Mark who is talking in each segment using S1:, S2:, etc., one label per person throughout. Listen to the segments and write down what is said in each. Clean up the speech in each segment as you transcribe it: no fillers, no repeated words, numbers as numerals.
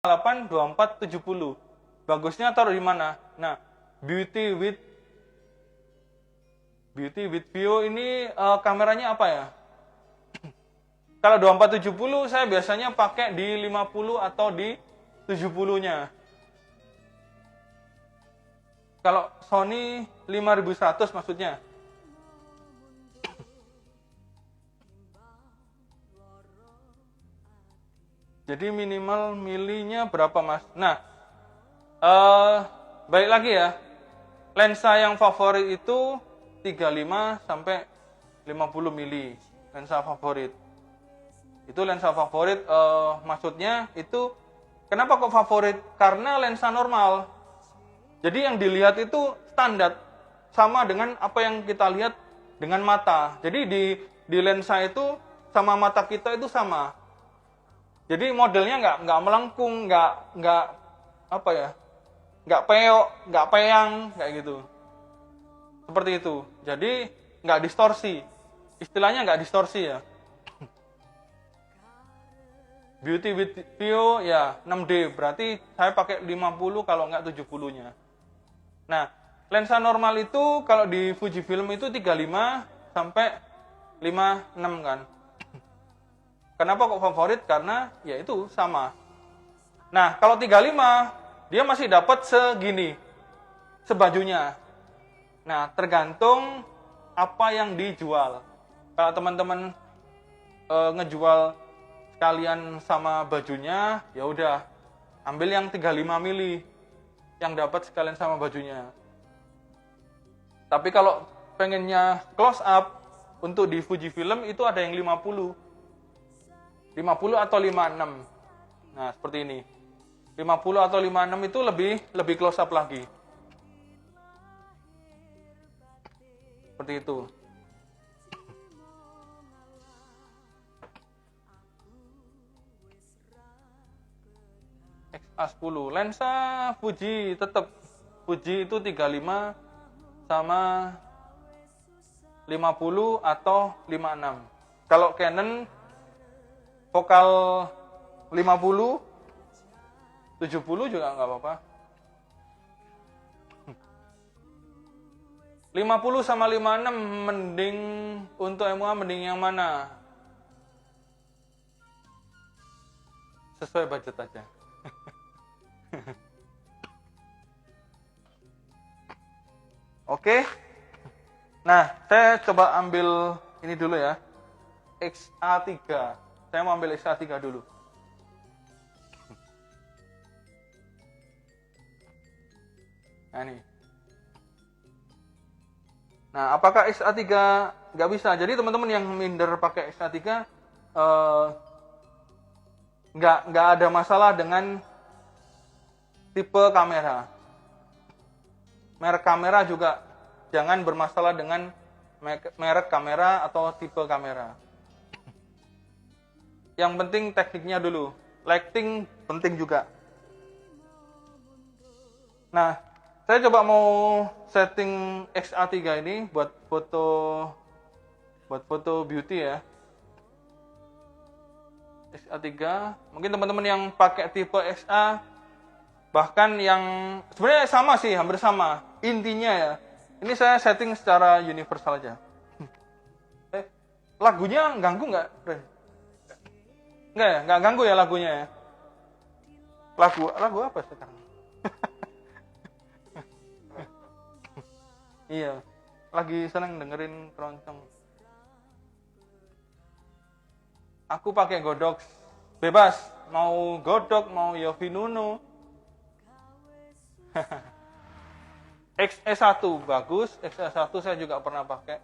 S1: 8, 24, 70. Bagusnya taruh di mana? Nah, Beauty with View ini kameranya apa ya? Kalau 2470 saya biasanya pakai di 50 atau di 70-nya. Kalau Sony 5100 maksudnya. Jadi minimal milinya berapa, Mas? Nah, balik lagi ya. Lensa yang favorit itu 35 sampai 50 mili. Lensa favorit. Itu lensa favorit, maksudnya itu kenapa kok favorit? Karena lensa normal. Jadi yang dilihat itu standar, sama dengan apa yang kita lihat dengan mata. Jadi di lensa itu sama mata kita itu sama. Jadi modelnya nggak melengkung, nggak apa ya, nggak peok, nggak peyang, kayak gitu. Seperti itu. Jadi nggak distorsi. Istilahnya nggak distorsi ya. Beauty with View ya 6D, berarti saya pakai 50 kalau nggak 70-nya. Nah, lensa normal itu kalau di Fujifilm itu 35 sampai 56 kan. Kenapa kok favorit? Karena ya itu sama. Nah, kalau 35 dia masih dapat segini sebajunya. Nah, tergantung apa yang dijual. Kalau teman-teman ngejual sekalian sama bajunya, ya udah ambil yang 35 mili yang dapat sekalian sama bajunya. Tapi kalau pengennya close up untuk di Fujifilm itu ada yang 50 atau 56. Nah, seperti ini. 50 atau 56 itu lebih close up lagi. Seperti itu. XA10. Lensa Fuji tetap Fuji itu 35 sama 50 atau 56. Kalau Canon vokal 50, 70 juga nggak apa-apa. 50 sama 56 mending untuk MUA mending yang mana? Sesuai budget aja. Oke. Nah, saya coba ambil ini dulu ya. XA3. Saya mau ambil XA3 dulu. Nah, ini. Nah, apakah XA3 nggak bisa? Jadi teman-teman yang minder pakai XA3 nggak ada masalah dengan tipe kamera. Merek kamera juga jangan bermasalah dengan merek kamera atau tipe kamera. Yang penting tekniknya dulu. Lighting penting juga. Nah, saya coba mau setting XA3 ini buat foto beauty ya. XA3, mungkin teman-teman yang pakai tipe XA bahkan yang sebenarnya sama sih, hampir sama. Intinya ya, ini saya setting secara universal aja. Lagunya ganggu nggak, Ren? Nggak ya, nggak ganggu ya lagunya ya. Lagu apa sekarang? Iya, lagi seneng dengerin keroncong. Aku pakai Godox, bebas. Mau Godok, mau Yofinuno. XE1 bagus, XE1 saya juga pernah pakai.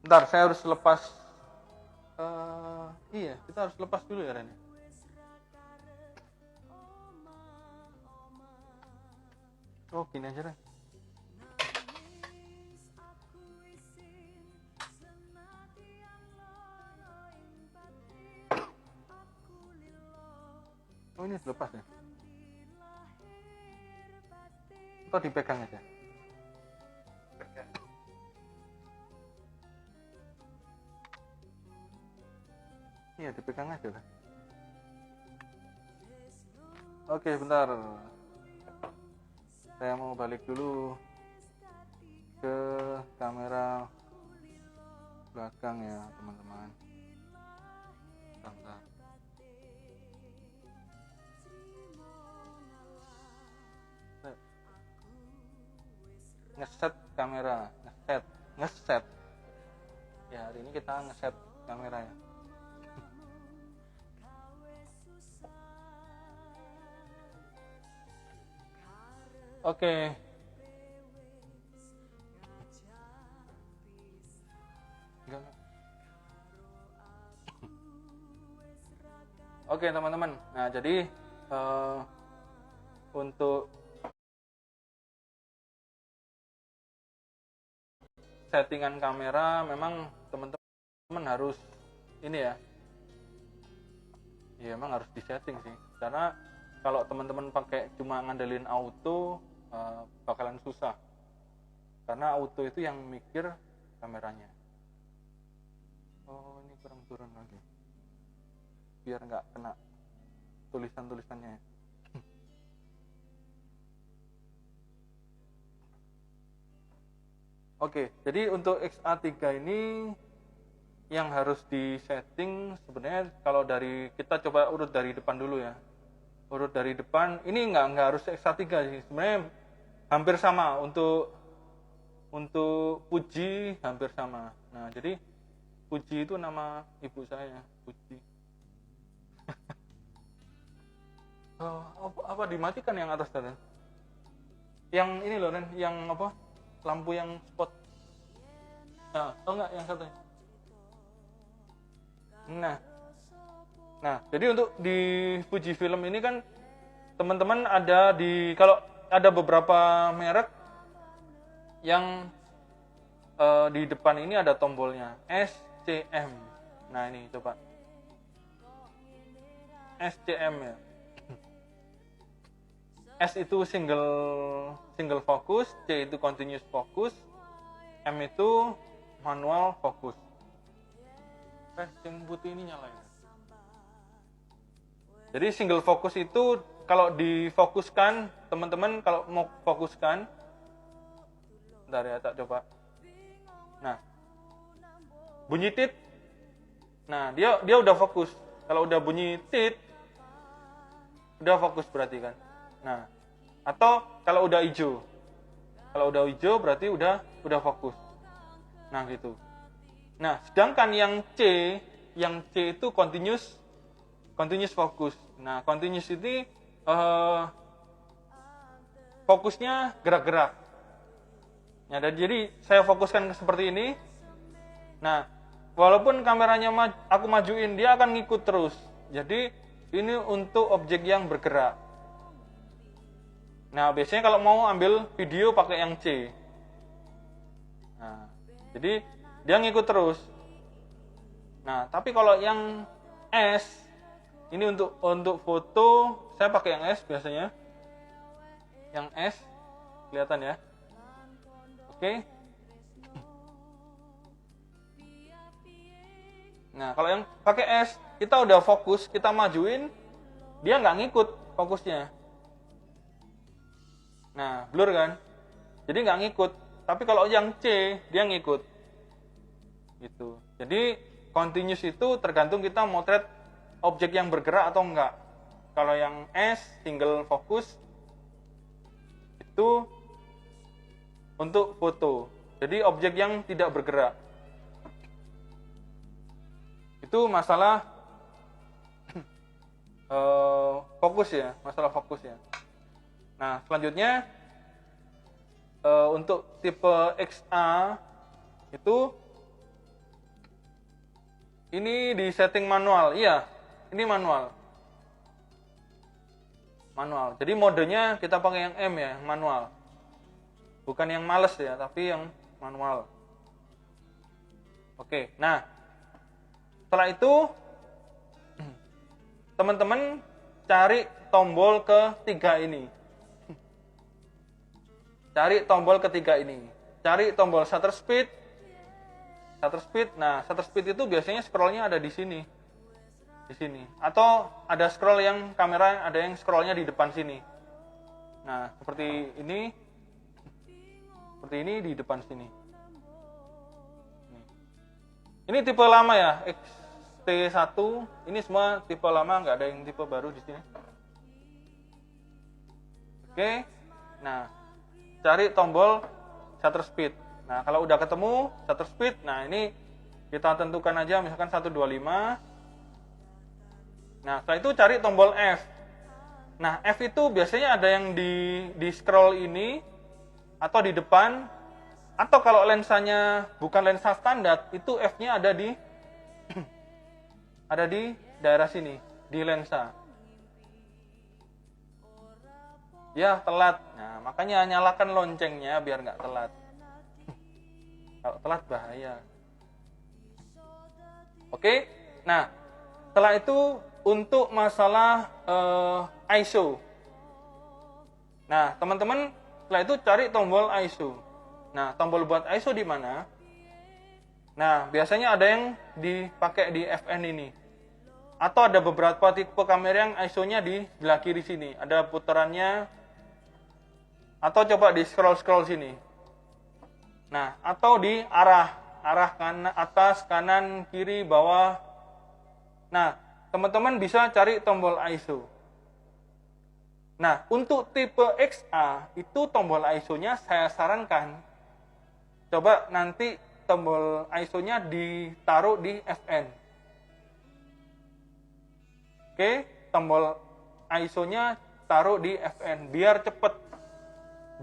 S1: Bentar, saya harus lepas. Iya, kita harus lepas dulu ya, Ren. Oh, gini aja, Ren. Oh, ini harus lepas ya. Atau dipegang aja. Iya, dipegang aja lah. Oke, bentar. Saya mau balik dulu ke kamera belakang ya, teman-teman. Bentar. Ngeset kamera, ngeset. Ya, hari ini kita ngeset kamera ya. Oke. Oke, teman-teman. Nah, jadi untuk settingan kamera memang teman-teman harus ini ya. Ya, emang harus disetting sih. Karena kalau teman-teman pakai cuma ngandelin auto bakalan susah. Karena auto itu yang mikir kameranya. Oh, ini kurang turun lagi. Biar nggak kena tulisan-tulisannya. Oke, jadi untuk XA3 ini yang harus disetting sebenarnya kalau dari kita coba urut dari depan dulu ya. Urut dari depan, ini nggak harus XA3 sih. Sebenarnya hampir sama untuk Fuji hampir sama. Nah, jadi Fuji itu nama ibu saya, Fuji. Apa dimatikan yang atas tadi? Yang ini loh, Ren, yang apa? Lampu yang spot. Nah, enggak yang satu. Nah, jadi untuk di Fuji Film ini kan teman-teman ada kalau ada beberapa merek yang di depan ini ada tombolnya SCM. Nah, ini coba SCM ya. S itu single fokus, C itu continuous focus, M itu manual fokus. Yang putih ini nyalain. Jadi single fokus itu kalau difokuskan, teman-teman kalau mau fokuskan, bentar ya, tak coba. Nah, bunyi tit. Nah, dia udah fokus. Kalau udah bunyi tit, udah fokus berarti kan. Nah, atau kalau udah hijau. Kalau udah hijau berarti udah fokus. Nah, gitu. Nah, sedangkan yang C itu continuous fokus. Nah, continuous ini fokusnya gerak-gerak. Nah, jadi saya fokuskan seperti ini. Nah, walaupun kameranya aku majuin, dia akan ngikut terus. Jadi, ini untuk objek yang bergerak. Nah, biasanya kalau mau ambil video pakai yang C. Nah, jadi dia ngikut terus. Nah, tapi kalau yang S, ini untuk foto, saya pakai yang S biasanya. Yang S, kelihatan ya. Oke. Nah, kalau yang pakai S, kita udah fokus, kita majuin, dia nggak ngikut fokusnya. Nah, blur kan? Jadi nggak ngikut. Tapi kalau yang C, dia ngikut. Gitu. Jadi, continuous itu tergantung kita motret objek yang bergerak atau enggak. Kalau yang S, single fokus, itu untuk foto. Jadi, objek yang tidak bergerak. Itu masalah fokus ya, masalah fokus ya. Nah, selanjutnya untuk tipe XA itu ini di setting manual. Iya, ini manual. Jadi modenya kita pakai yang M ya, yang manual. Bukan yang males ya, tapi yang manual. Oke, nah setelah itu teman-teman cari tombol ketiga ini. Cari tombol ketiga ini. Cari tombol shutter speed. Nah, shutter speed itu biasanya scrollnya ada di sini. di sini. Atau ada scroll yang kamera ada yang scrollnya di depan sini. Nah, seperti ini. Seperti ini di depan sini. Ini tipe lama ya, XT1. Ini semua tipe lama, nggak ada yang tipe baru di sini. Oke. Nah, cari tombol shutter speed. Nah, kalau udah ketemu shutter speed, nah ini kita tentukan aja misalkan 125. Nah, setelah itu cari tombol F. Nah, F itu biasanya ada yang di scroll ini atau di depan, atau kalau lensanya bukan lensa standar, itu F-nya ada di ada di daerah sini, di lensa. Ya, telat. Nah, makanya nyalakan loncengnya biar nggak telat. Kalau telat bahaya. Oke. Nah, setelah itu untuk masalah ISO. Nah, teman-teman setelah itu cari tombol ISO. Nah, tombol buat ISO di mana? Nah, biasanya ada yang dipakai di FN ini. Atau ada beberapa tipe kamera yang ISO-nya di sebelah kiri sini. Ada putarannya. Atau coba di scroll sini. Nah, atau di arah kanan, atas, kanan, kiri, bawah. Nah, teman-teman bisa cari tombol ISO. Nah, untuk tipe XA itu tombol ISO-nya saya sarankan coba nanti tombol ISO-nya ditaruh di FN. Oke, tombol ISO-nya taruh di FN biar cepet,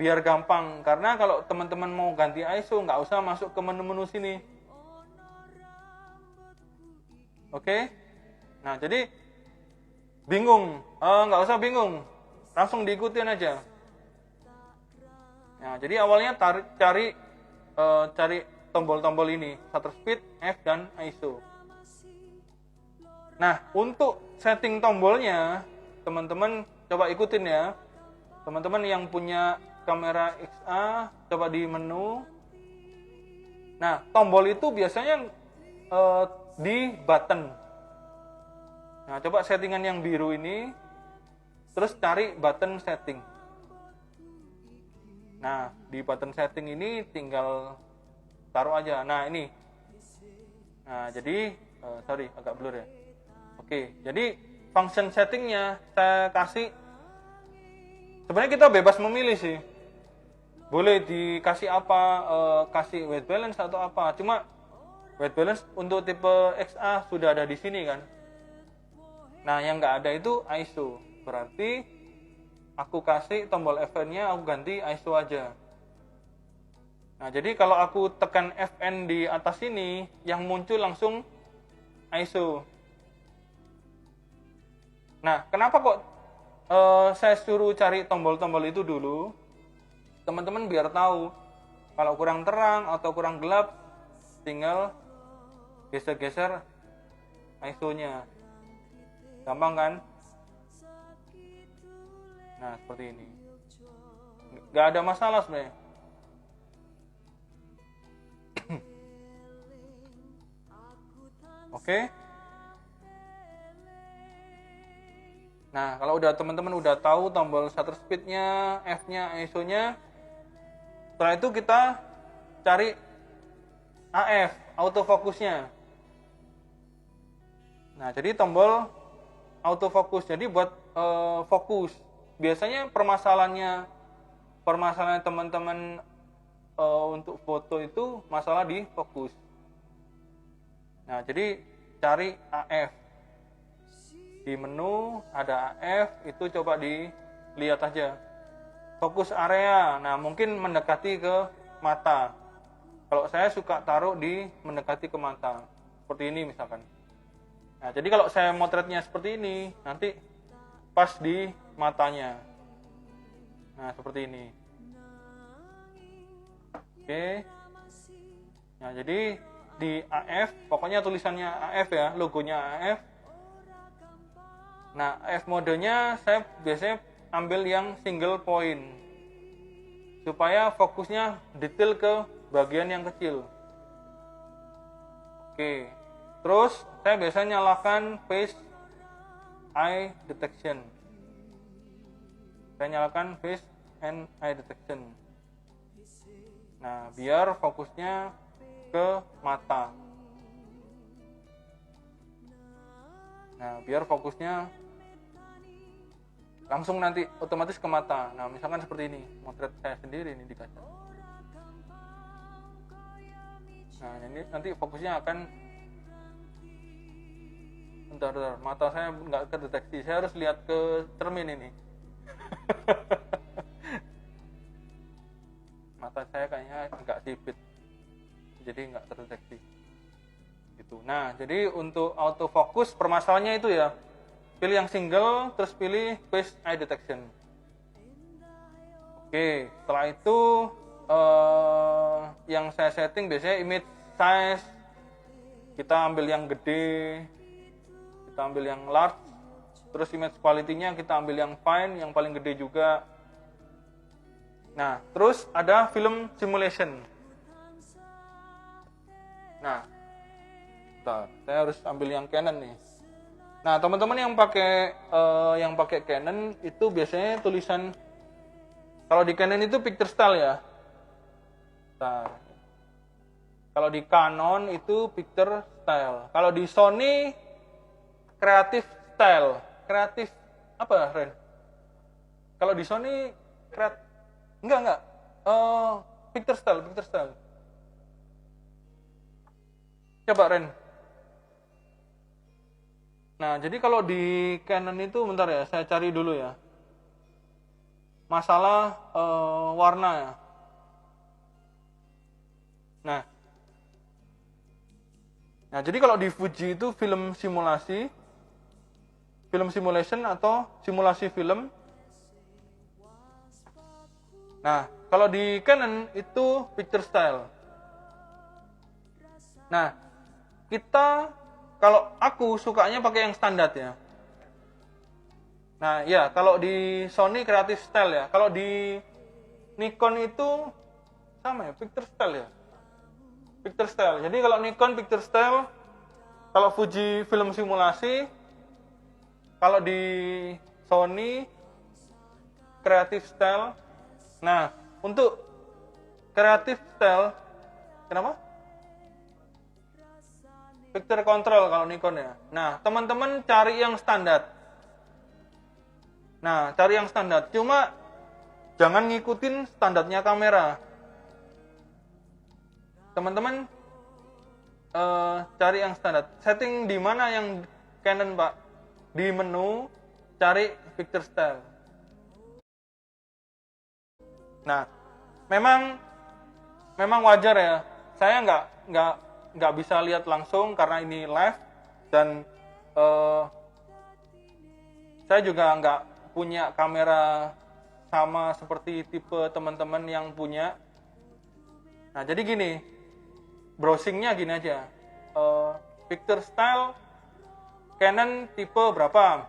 S1: biar gampang. Karena kalau teman-teman mau ganti ISO nggak usah masuk ke menu-menu sini. Oke, nah jadi bingung, nggak usah bingung, langsung diikutin aja. Nah, jadi awalnya cari tombol-tombol ini, shutter speed, F dan ISO. Nah, untuk setting tombolnya, teman-teman coba ikutin ya. Teman-teman yang punya kamera XA, coba di menu. Nah, tombol itu biasanya di button. Nah, coba settingan yang biru ini, terus cari button setting. Nah, di button setting ini tinggal taruh aja. Nah, ini. Nah, jadi, sorry, agak blur ya. Oke, jadi function settingnya saya kasih, sebenarnya kita bebas memilih sih. Boleh dikasih apa, kasih white balance atau apa. Cuma white balance untuk tipe XA sudah ada di sini kan. Nah, yang nggak ada itu ISO. Berarti aku kasih tombol FN-nya, aku ganti ISO aja. Nah, jadi kalau aku tekan FN di atas sini, yang muncul langsung ISO. Nah, kenapa kok saya suruh cari tombol-tombol itu dulu? Teman-teman biar tahu, kalau kurang terang atau kurang gelap, tinggal geser-geser ISO-nya. Gampang kan? Nah, seperti ini. Nggak ada masalah sebenarnya. Oke. Nah, kalau teman-teman udah tahu tombol shutter speed-nya, F-nya, ISO-nya, setelah itu kita cari AF, autofocus-nya. Nah, jadi tombol autofocus. Jadi buat fokus. Biasanya permasalahannya teman-teman untuk foto itu masalah di fokus. Nah, jadi cari AF. Di menu ada AF, itu coba dilihat aja. Fokus area, nah mungkin mendekati ke mata. Kalau saya suka taruh di mendekati ke mata. Seperti ini misalkan. Nah, jadi kalau saya motretnya seperti ini, nanti pas di matanya. Nah, seperti ini. Oke. Nah, jadi di AF, pokoknya tulisannya AF ya, logonya AF. Nah, AF modenya saya biasanya ambil yang single point. Supaya fokusnya detail ke bagian yang kecil. Oke. Terus saya biasanya nyalakan phase eye detection. Saya nyalakan face and eye detection. Nah, biar fokusnya ke mata. Nah, biar fokusnya langsung nanti otomatis ke mata. Nah, misalkan seperti ini, motret saya sendiri ini di kaca. Nah, ini nanti fokusnya akan bentar, mata saya nggak kedeteksi. Saya harus lihat ke cermin ini. Mata saya kayaknya agak sipit, jadi nggak terdeteksi. Gitu. Nah, jadi untuk autofocus permasalahannya itu ya, pilih yang single, terus pilih face eye detection. Oke, setelah itu yang saya setting biasanya image size, kita ambil yang gede, kita ambil yang large, terus image quality-nya kita ambil yang fine, yang paling gede juga. Nah, terus ada film simulation. Nah, bentar, saya harus ambil yang Canon nih. Nah, teman-teman yang pakai Canon itu biasanya tulisan, kalau di Canon itu picture style ya. Bentar. Kalau di Canon itu picture style. Kalau di Sony creative style. Kreatif apa, Ren? Kalau di Sony enggak. Picture style. Coba, Ren. Nah, jadi kalau di Canon itu, bentar ya, saya cari dulu ya. Masalah warna ya. Nah, jadi kalau di Fuji itu film simulation atau simulasi film. Nah, kalau di Canon itu picture style. Nah, kalau aku sukanya pakai yang standar ya. Nah, ya, kalau di Sony creative style ya. Kalau di Nikon itu sama ya, picture style ya. Picture style. Jadi kalau Nikon picture style, kalau Fuji film simulasi, kalau di Sony creative style. Nah, untuk creative style, kenapa? Picture control kalau Nikon ya. Nah, teman-teman cari yang standar. Cuma jangan ngikutin standarnya kamera. Teman-teman cari yang standar. Setting di mana yang Canon, Pak? Di menu cari picture style. Nah, memang wajar ya. Saya nggak bisa lihat langsung karena ini live, dan saya juga nggak punya kamera sama seperti tipe teman-teman yang punya. Nah, jadi gini, browsingnya gini aja. Picture style Canon tipe berapa?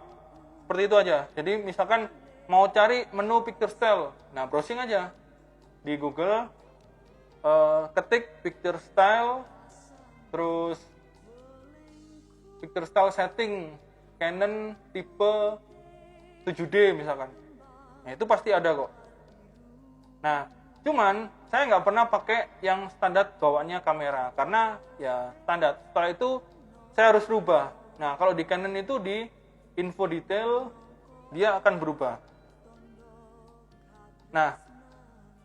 S1: Seperti itu aja. Jadi misalkan mau cari menu picture style, nah browsing aja di Google, ketik picture style, terus picture style setting Canon tipe 7D misalkan. Nah, itu pasti ada kok. Nah, cuman saya nggak pernah pakai yang standar bawaannya kamera, karena ya standar. Setelah itu saya harus rubah. Nah, kalau di Canon itu di info detail dia akan berubah. Nah,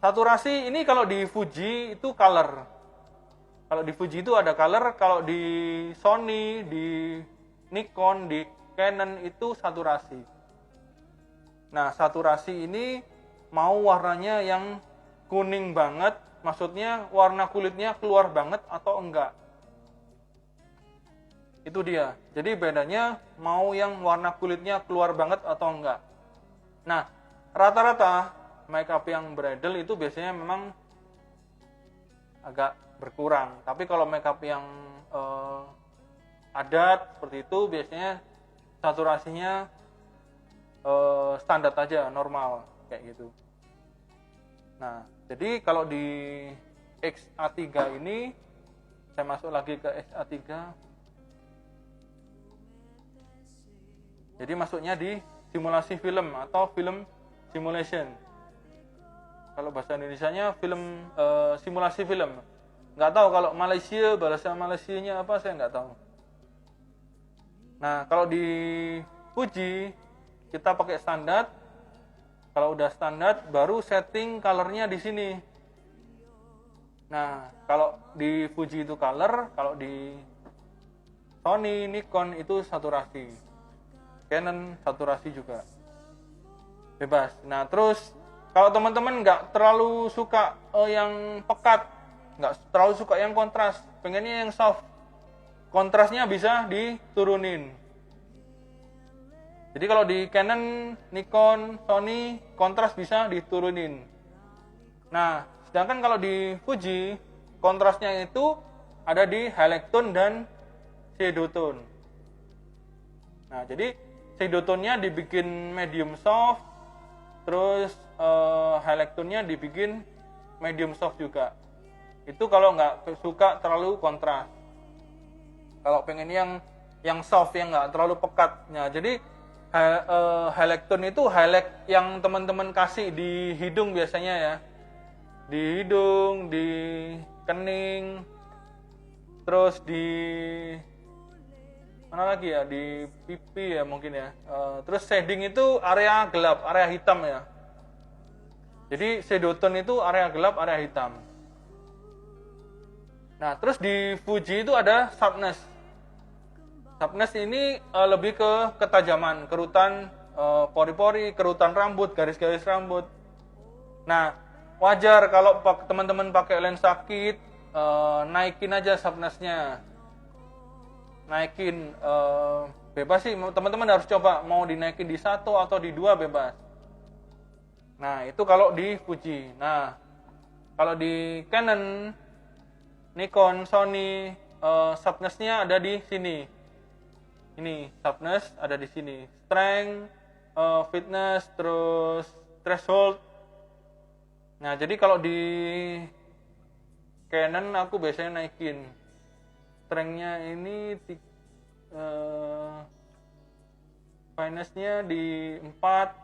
S1: saturasi ini kalau di Fuji itu color. Kalau di Fuji itu ada color, kalau di Sony, di Nikon, di Canon itu saturasi. Nah, saturasi ini mau warnanya yang kuning banget, maksudnya warna kulitnya keluar banget atau enggak. Itu dia. Jadi bedanya mau yang warna kulitnya keluar banget atau enggak. Nah, rata-rata makeup yang bridal itu biasanya memang agak berkurang. Tapi kalau makeup yang adat seperti itu biasanya saturasinya standar aja, normal kayak gitu. Nah, jadi kalau di XA3 ini, saya masuk lagi ke XA3. Jadi masuknya di simulasi film atau film simulation. Kalau bahasa Indonesianya film simulasi film. Nggak tahu kalau Malaysia, bahasa Malaysianya apa saya nggak tahu. Nah, kalau di Fuji kita pakai standar. Kalau udah standar baru setting colornya di sini. Nah, kalau di Fuji itu color, kalau di Sony, Nikon itu saturasi. Canon saturasi juga. Bebas. Nah, terus kalau teman-teman nggak terlalu suka yang pekat, nggak terlalu suka yang kontras, pengennya yang soft, kontrasnya bisa diturunin. Jadi kalau di Canon, Nikon, Sony, kontras bisa diturunin. Nah, sedangkan kalau di Fuji, kontrasnya itu ada di highlight tone dan shadow tone. Nah, jadi shadow tone-nya dibikin medium soft, terus highlight tone-nya dibikin medium soft juga. Itu kalau nggak suka terlalu kontras. Kalau pengen yang soft, yang nggak terlalu pekat. Nah, jadi highlight tone itu highlight yang teman-teman kasih di hidung biasanya ya. Di hidung, di kening, terus di mana lagi ya, di pipi ya mungkin ya. Terus shading itu area gelap, area hitam ya. Jadi shadow tone itu area gelap, area hitam. Nah, terus di Fuji itu ada sharpness. Sharpness ini lebih ke ketajaman, kerutan pori-pori, kerutan rambut, garis-garis rambut. Nah, wajar kalau teman-teman pakai lensa kit, naikin aja sharpness-nya. Naikin, bebas sih, teman-teman harus coba, mau dinaikin di 1 atau di 2 bebas. Nah, itu kalau di Fuji. Nah, kalau di Canon, Nikon, Sony, sharpness-nya ada di sini. Ini, sharpness ada di sini. Strength, fitness, terus threshold. Nah, jadi kalau di Canon aku biasanya naikin. Strength-nya ini finesse-nya di 4,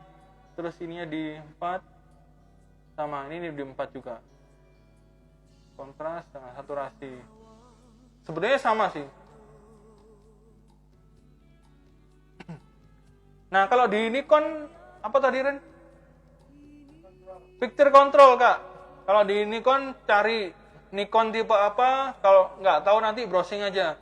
S1: terus ininya di 4. Sama, ini di 4 juga. Kontras dengan saturasi. Sebenarnya sama sih. Nah, kalau di Nikon apa tadi Ren? Picture control Kak. Kalau di Nikon cari Nikon tipe apa, kalau nggak tahu nanti browsing aja.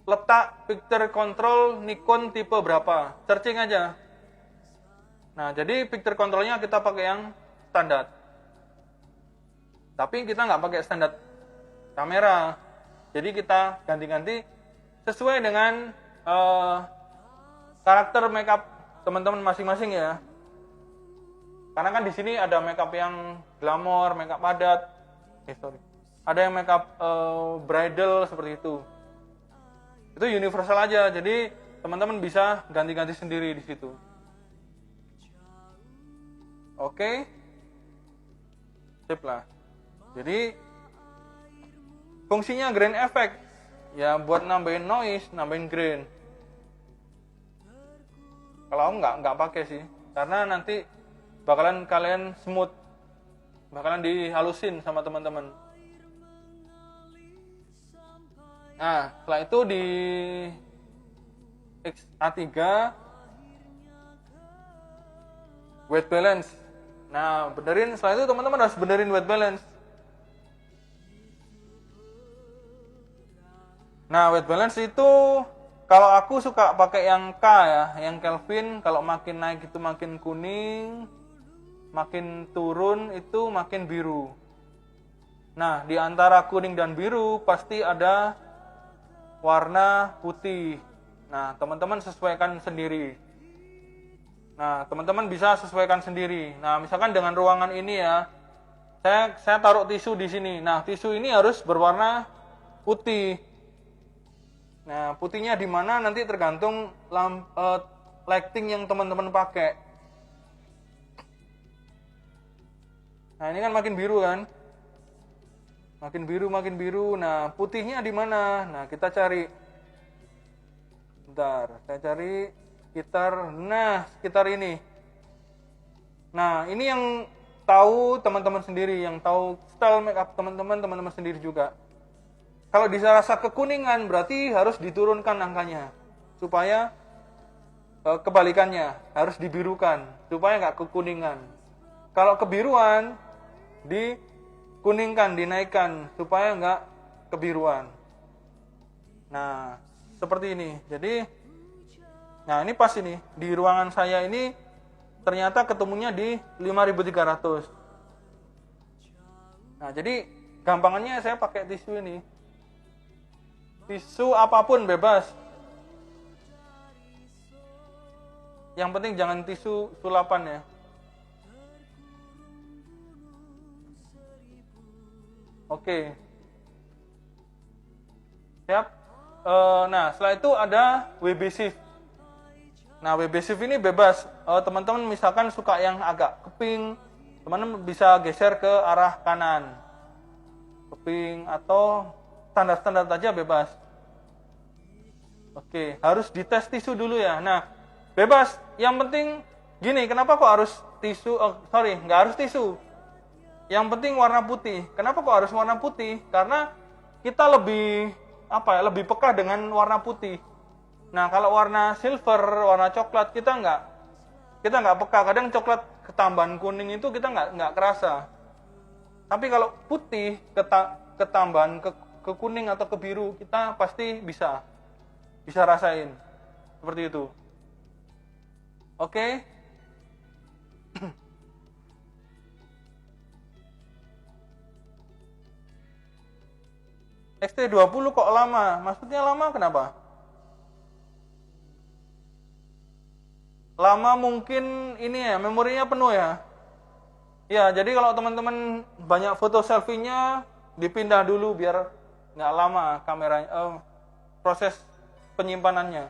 S1: Letak picture control Nikon tipe berapa, searching aja. Nah, jadi picture controlnya kita pakai yang standar. Tapi kita nggak pakai standar kamera. Jadi kita ganti-ganti sesuai dengan karakter makeup teman-teman masing-masing ya. Karena kan di sini ada makeup yang glamor, makeup padat. Ada yang makeup bridal seperti itu. Itu universal aja. Jadi teman-teman bisa ganti-ganti sendiri di situ. Oke. Sip lah. Jadi fungsinya grain effect ya buat nambahin noise, nambahin grain. Kalau nggak pakai sih, karena nanti bakalan kalian smooth, bakalan dihalusin sama teman-teman. Nah, setelah itu di A3 white balance. Nah, benerin setelah itu teman-teman harus benerin white balance. Nah, white balance itu kalau aku suka pakai yang K ya, yang Kelvin. Kalau makin naik itu makin kuning, makin turun itu makin biru. Nah, di antara kuning dan biru pasti ada warna putih. Nah, teman-teman sesuaikan sendiri. Nah, teman-teman bisa sesuaikan sendiri. Nah, misalkan dengan ruangan ini ya, saya taruh tisu di sini. Nah, tisu ini harus berwarna putih. Nah, putihnya di mana nanti tergantung lighting yang teman-teman pakai. Nah, ini kan makin biru kan? Makin biru. Nah, putihnya di mana? Nah, kita cari. Bentar, saya cari sekitar, nah sekitar ini. Nah, ini yang tahu teman-teman sendiri, yang tahu style makeup teman-teman sendiri juga. Kalau dirasa kekuningan berarti harus diturunkan angkanya supaya kebalikannya harus dibirukan supaya nggak kekuningan. Kalau kebiruan dikuningkan, dinaikkan supaya nggak kebiruan. Nah, seperti ini. Jadi, nah ini pas ini di ruangan saya ini ternyata ketemunya di 5.300. Nah, jadi gampangannya saya pakai tisu ini. Tisu apapun bebas. Yang penting jangan tisu sulapan ya. Oke. Siap. Nah, setelah itu ada WB Shift. Nah, WB Shift ini bebas. Teman-teman misalkan suka yang agak keping, teman-teman bisa geser ke arah kanan. Keping atau standar-standar aja bebas. Oke, harus dites tisu dulu ya. Nah, bebas. Yang penting gini, kenapa kok harus tisu? Nggak harus tisu. Yang penting warna putih. Kenapa kok harus warna putih? Karena kita lebih lebih peka dengan warna putih. Nah, kalau warna silver, warna coklat kita nggak peka. Kadang coklat ketambahan kuning itu kita nggak kerasa. Tapi kalau putih ketambahan ke kuning atau ke biru kita pasti bisa rasain seperti itu. Oke. XT20 kok lama? Maksudnya lama kenapa? Lama mungkin ini ya, memorinya penuh ya. Ya, jadi kalau teman-teman banyak foto selfie-nya dipindah dulu biar nggak lama kameranya, proses penyimpanannya.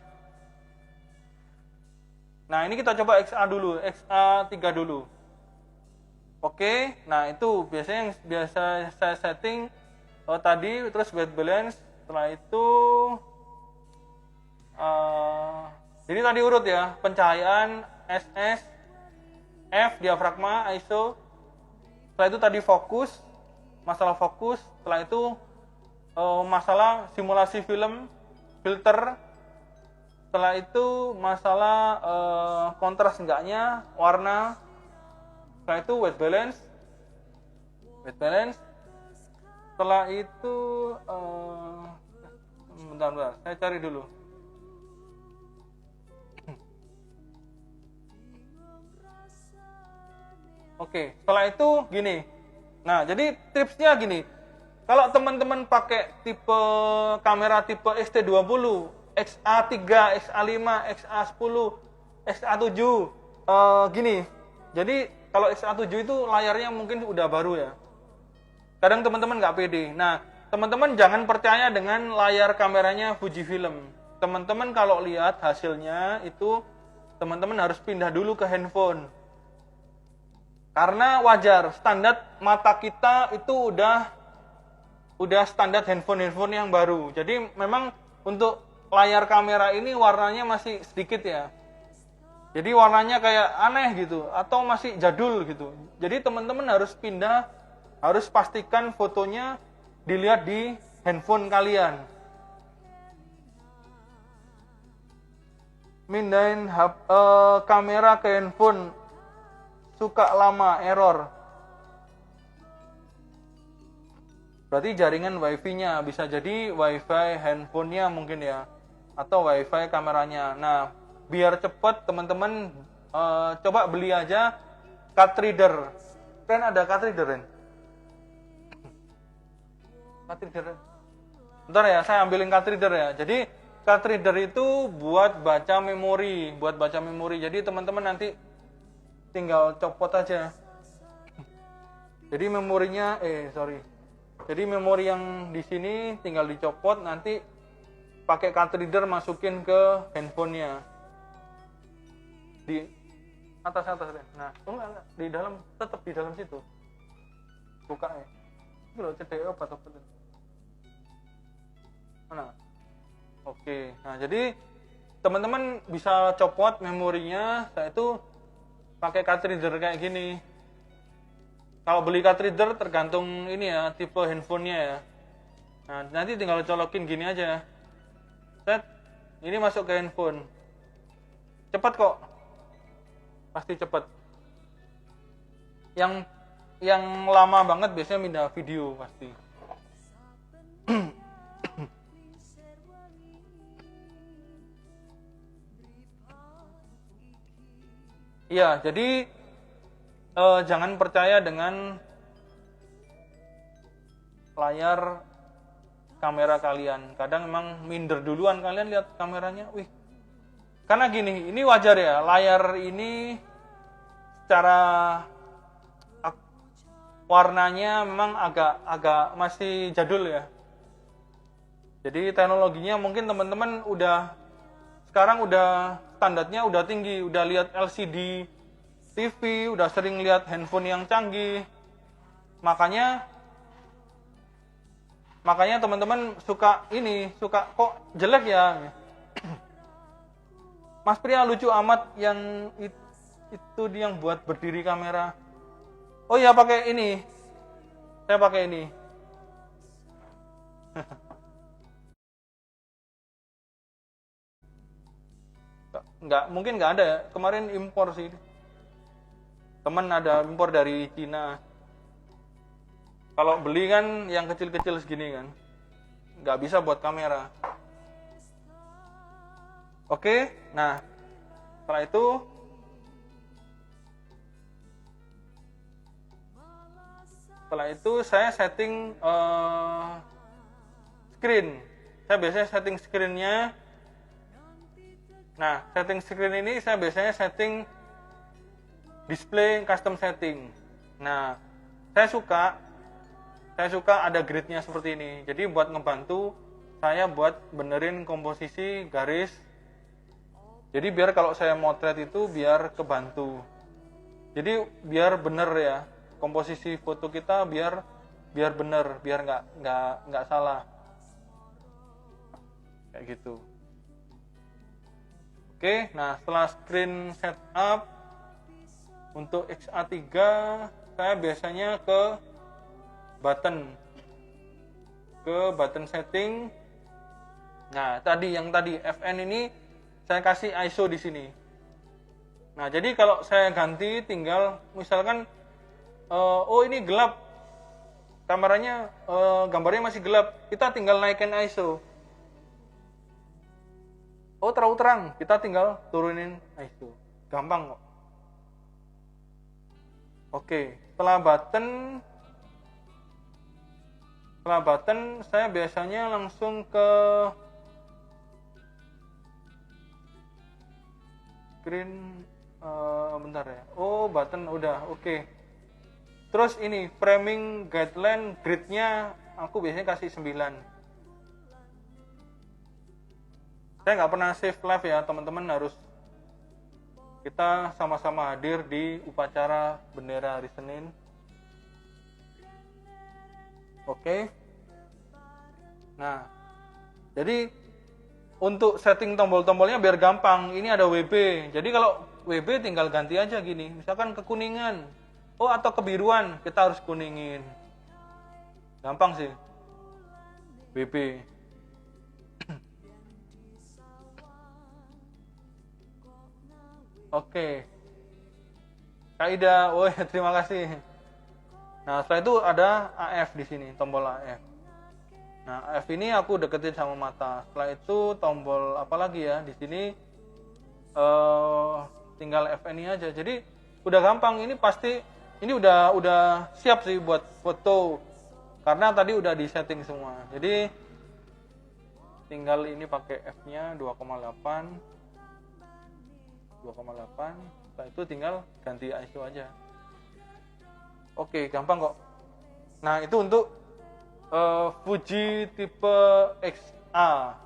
S1: Nah, ini kita coba XA dulu, XA3 dulu. Oke, nah itu biasanya yang biasa saya setting tadi, terus white balance, setelah itu jadi tadi urut ya, pencahayaan, SS, F, diafragma, ISO, setelah itu tadi fokus, masalah fokus, setelah itu masalah simulasi film, filter, setelah itu masalah kontras enggaknya, warna, setelah itu white balance, setelah itu bentar, saya cari dulu. Oke, setelah itu gini. Nah, jadi tipsnya gini. Kalau teman-teman pakai tipe kamera tipe XT20, XA3, XA5, XA10, XA7, gini. Jadi kalau XA7 itu layarnya mungkin udah baru ya. Kadang teman-teman nggak pede. Nah, teman-teman jangan percaya dengan layar kameranya Fujifilm. Teman-teman kalau lihat hasilnya itu, teman-teman harus pindah dulu ke handphone. Karena wajar, standar mata kita itu udah standar handphone yang baru. Jadi memang untuk layar kamera ini warnanya masih sedikit ya. Jadi warnanya kayak aneh gitu, atau masih jadul gitu. Jadi teman-teman harus pindah, harus pastikan fotonya dilihat di handphone kalian. Mindahin kamera ke handphone suka lama error. Berarti jaringan wifi-nya, bisa jadi wifi handphonenya mungkin ya, atau wifi kameranya. Nah, biar cepet teman-teman coba beli aja card reader. Kan ada card reader kan? Card reader. Bentar ya, saya ambilin card reader ya. Jadi card reader itu buat baca memori, Jadi teman-teman nanti tinggal copot aja. Jadi memorinya Jadi memori yang di sini tinggal dicopot, nanti pakai card reader masukin ke handphonenya. Di atas. Nah, enggak, di dalam, tetap di dalam situ. Buka ya. Itu loh CDO atau apa? Mana? Oke. Nah, jadi teman-teman bisa copot memorinya. Saya itu pakai card reader kayak gini. Kalau beli card reader tergantung ini ya, tipe handphonenya ya. Nah, nanti tinggal colokin gini aja. Set, ini masuk ke handphone. Cepat kok. Pasti cepat. Yang lama banget biasanya pindah video pasti. Iya, jadi jangan percaya dengan layar kamera kalian. Kadang emang minder duluan kalian lihat kameranya. Wih. Karena gini, ini wajar ya. Layar ini secara warnanya memang agak masih jadul ya. Jadi teknologinya mungkin teman-teman sekarang udah standarnya udah tinggi, udah lihat LCD TV, udah sering lihat handphone yang canggih. Makanya teman-teman suka kok jelek ya. Mas Pria lucu amat, yang itu dia yang buat berdiri kamera. Oh iya, pakai ini. Saya pakai ini. Mungkin nggak ada ya. Kemarin impor sih. Temen ada impor dari Cina. Kalau beli kan yang kecil-kecil segini kan. Nggak bisa buat kamera. Oke, nah setelah itu saya setting screen. Saya biasanya setting screen-nya. Nah, setting screen ini saya biasanya setting display custom setting. Nah, saya suka ada grid-nya seperti ini. Jadi buat ngebantu saya buat benerin komposisi garis. Jadi biar kalau saya motret itu biar kebantu. Jadi biar bener ya, komposisi foto kita biar bener, biar nggak salah. Kayak gitu. Oke, nah setelah screen setup untuk XA3 saya biasanya ke button setting. Nah, yang tadi FN ini saya kasih ISO di sini. Nah, jadi kalau saya ganti tinggal misalkan ini gelap. Kameranya gambarnya masih gelap. Kita tinggal naikin ISO. Oh, terlalu terang. Kita tinggal turunin ISO. Gampang kok. Oke, setelah button saya biasanya langsung ke screen, bentar ya. Oh, button udah, oke. Terus ini framing guideline gridnya aku biasanya kasih 9. Saya nggak pernah save live ya, teman-teman. Kita sama-sama hadir di upacara bendera hari Senin. Oke. Nah, jadi untuk setting tombol-tombolnya biar gampang. Ini ada WB. Jadi kalau WB tinggal ganti aja gini. Misalkan kekuningan. Oh, atau kebiruan, kita harus kuningin. Gampang sih. WB. Oke. Kak Ida, terima kasih. Nah, setelah itu ada AF di sini, tombol AF. Nah, AF ini aku deketin sama mata. Setelah itu tombol apa lagi ya? Di sini tinggal FN aja. Jadi udah gampang. Ini pasti ini udah siap sih buat foto. Karena tadi udah di setting semua. Jadi tinggal ini pakai F-nya 2,8. Setelah itu tinggal ganti ISO aja. Oke, gampang kok. Nah, itu untuk Fuji tipe XA.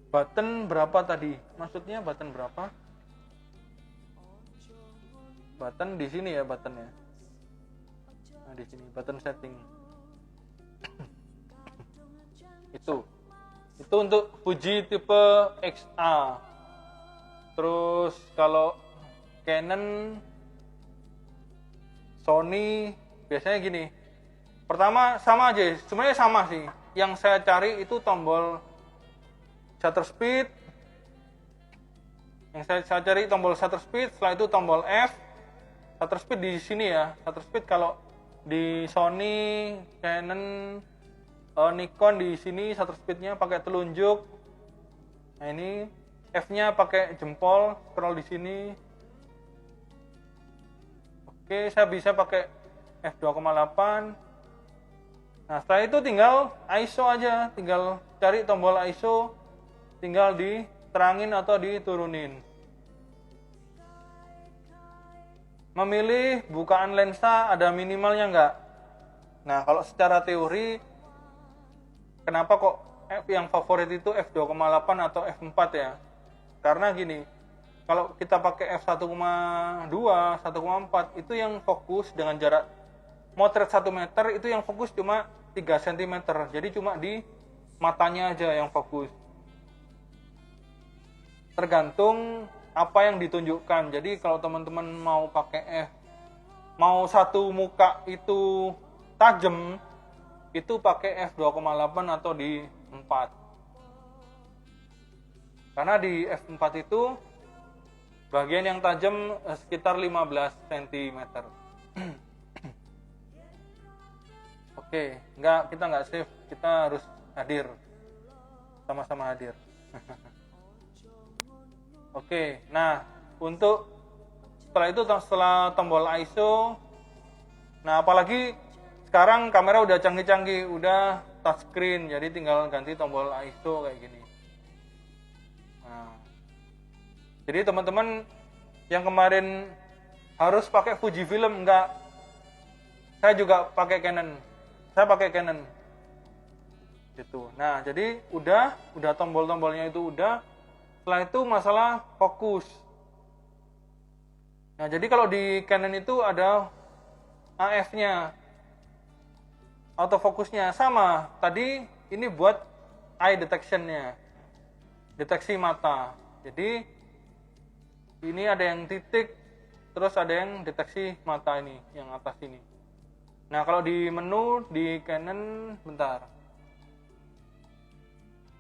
S1: Button berapa tadi? Maksudnya button berapa? Button di sini ya buttonnya. Nah, di sini button setting. Itu. Itu untuk Fuji tipe XA. Terus kalau Canon, Sony biasanya gini. Pertama sama aja, sebenarnya sama sih. Yang saya cari itu tombol shutter speed. Yang saya cari tombol shutter speed, setelah itu tombol F. Shutter speed di sini ya. Shutter speed kalau di Sony, Canon, Nikon di sini shutter speednya pakai telunjuk. Nah ini F-nya pakai jempol, scroll di sini. Oke, saya bisa pakai f2,8. Nah, setelah itu tinggal ISO aja, tinggal cari tombol ISO, tinggal diterangin atau diturunin. Memilih bukaan lensa ada minimalnya enggak? Nah, kalau secara teori, kenapa kok yang favorit itu f2,8 atau f4 ya? Karena gini, kalau kita pakai f1,2, 1,4 itu yang fokus dengan jarak motret 1 meter itu yang fokus cuma 3 cm. Jadi cuma di matanya aja yang fokus. Tergantung apa yang ditunjukkan. Jadi kalau teman-teman mau pakai mau satu muka itu tajam, itu pakai f2,8 atau di 4. Karena di f4 itu bagian yang tajam sekitar 15 cm. Oke, kita nggak save, kita harus hadir. Sama-sama hadir. Oke, nah untuk setelah tombol ISO, nah apalagi sekarang kamera udah canggih-canggih, udah touchscreen, jadi tinggal ganti tombol ISO kayak gini. Nah, jadi teman-teman yang kemarin harus pakai Fujifilm, enggak. Saya juga pakai Canon. Saya pakai Canon. Gitu. Nah, jadi udah tombol-tombolnya itu udah. Setelah itu masalah fokus. Nah, jadi kalau di Canon itu ada AF-nya. Autofokusnya sama. Tadi ini buat eye detection-nya. Deteksi mata. Jadi ini ada yang titik, terus ada yang deteksi mata ini, yang atas ini. Nah, kalau di menu di Canon, bentar.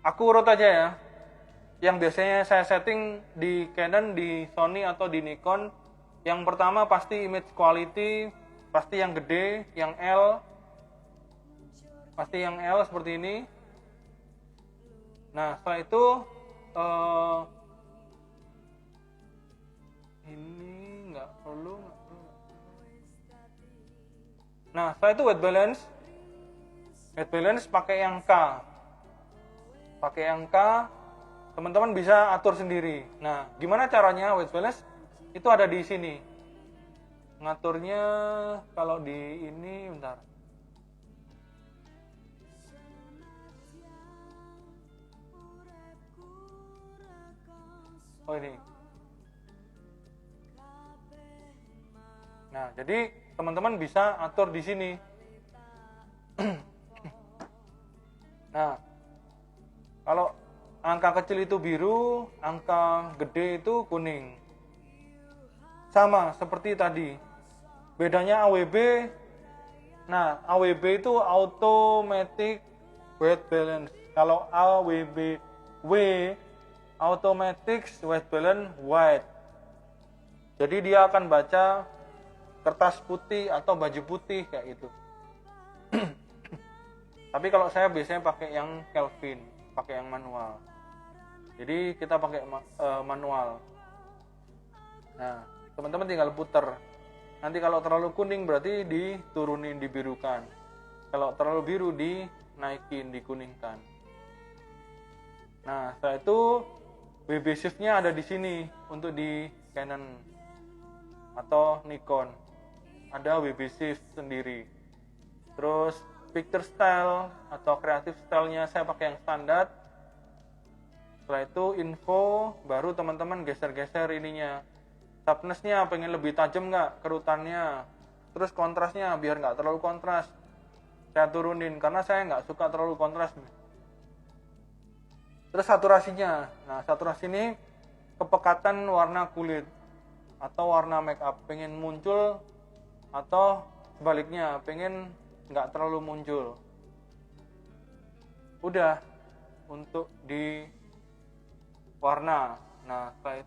S1: Aku urut aja ya. Yang biasanya saya setting di Canon, di Sony atau di Nikon, yang pertama pasti image quality, pasti yang gede, yang L. Pasti yang L seperti ini. Nah, setelah itu ini nggak perlu. Nah, setelah itu white balance pakai yang K. Pakai yang K, teman-teman bisa atur sendiri. Nah, gimana caranya white balance? Itu ada di sini. Ngaturnya kalau di ini, bentar. Oh ini. Nah, jadi teman-teman bisa atur di sini. Nah, kalau angka kecil itu biru, angka gede itu kuning. Sama seperti tadi. Bedanya AWB. Nah, AWB itu automatic white balance. Kalau AWB W automatic white balance white. Jadi dia akan baca kertas putih atau baju putih kayak gitu. Tapi kalau saya biasanya pakai yang Kelvin, pakai yang manual. Jadi kita pakai manual. Nah, teman-teman tinggal puter. Nanti kalau terlalu kuning berarti diturunin, dibirukan. Kalau terlalu biru dinaikin, dikuningkan. Nah, setelah itu WB shift-nya ada di sini untuk di Canon atau Nikon. Ada WB shift sendiri. Terus picture style atau creative style-nya saya pakai yang standar. Setelah itu info, baru teman-teman geser-geser ininya. Sharpness-nya pengen lebih tajam nggak kerutannya. Terus kontrasnya biar nggak terlalu kontras. Saya turunin karena saya nggak suka terlalu kontras. Terus saturasinya. Nah, saturasi ini kepekatan warna kulit atau warna make up, pengen muncul atau sebaliknya, pengen nggak terlalu muncul. Udah untuk di warna. Nah, setelah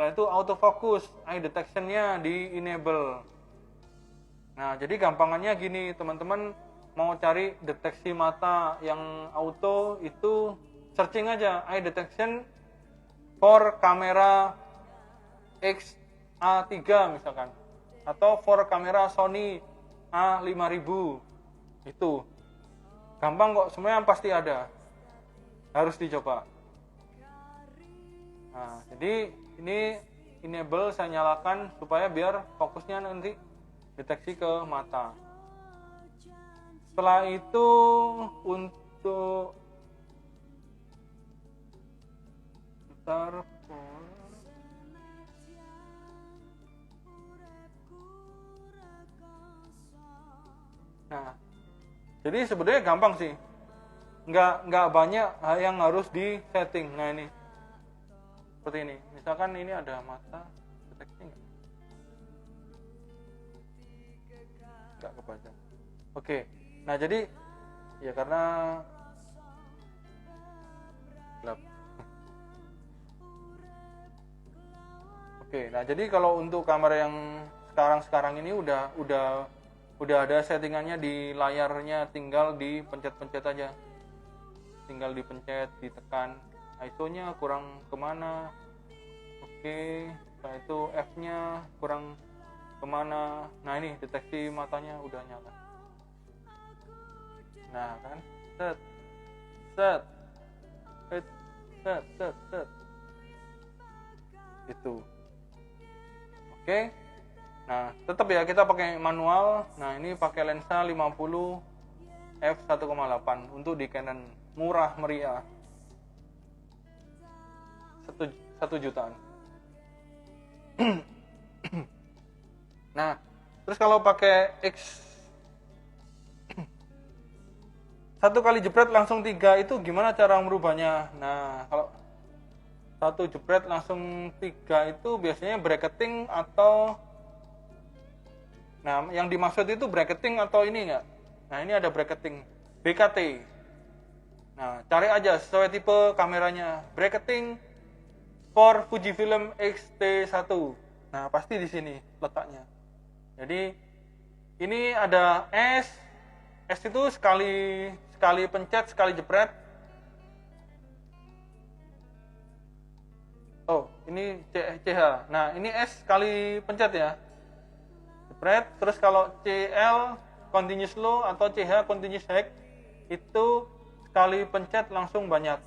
S1: itu autofocus, eye detection-nya di enable. Nah, jadi gampangannya gini, teman-teman mau cari deteksi mata yang auto itu searching aja eye detection for kamera X-A3 misalkan, atau for kamera Sony A5000. Itu gampang kok, semuanya pasti ada, harus dicoba. Nah, jadi ini enable saya nyalakan supaya biar fokusnya nanti deteksi ke mata. Setelah itu untuk nah, jadi sebenarnya gampang sih, nggak banyak yang harus di setting. Nah, ini seperti ini, misalkan ini ada mata deteksi nggak kebaca. Oke. Nah, jadi ya karena gelap. Oke, nah jadi kalau untuk kamera yang sekarang ini udah ada settingannya di layarnya, tinggal dipencet-pencet aja. Tinggal dipencet, ditekan. ISO-nya kurang kemana. Oke, setelah itu F-nya kurang kemana. Nah, ini deteksi matanya udah nyala. Nah, kan, set, itu. Oke. Nah, tetap ya kita pakai manual. Nah, ini pakai lensa 50 f1,8 untuk di Canon, murah meriah. 1 jutaan. Nah, terus kalau pakai X 1 kali jepret langsung 3 itu gimana cara merubahnya? Nah, kalau 1 jepret langsung 3 itu biasanya bracketing atau, nah yang dimaksud itu bracketing atau ini enggak? Nah, ini ada bracketing, BKT. Nah, cari aja sesuai tipe kameranya, bracketing for Fujifilm X-T1. Nah, pasti di sini letaknya. Jadi ini ada S itu sekali pencet, sekali jepret. Oh, ini CH. Nah, ini S sekali pencet ya. Jepret. Terus kalau CL continuous low atau CH continuous high itu sekali pencet langsung banyak.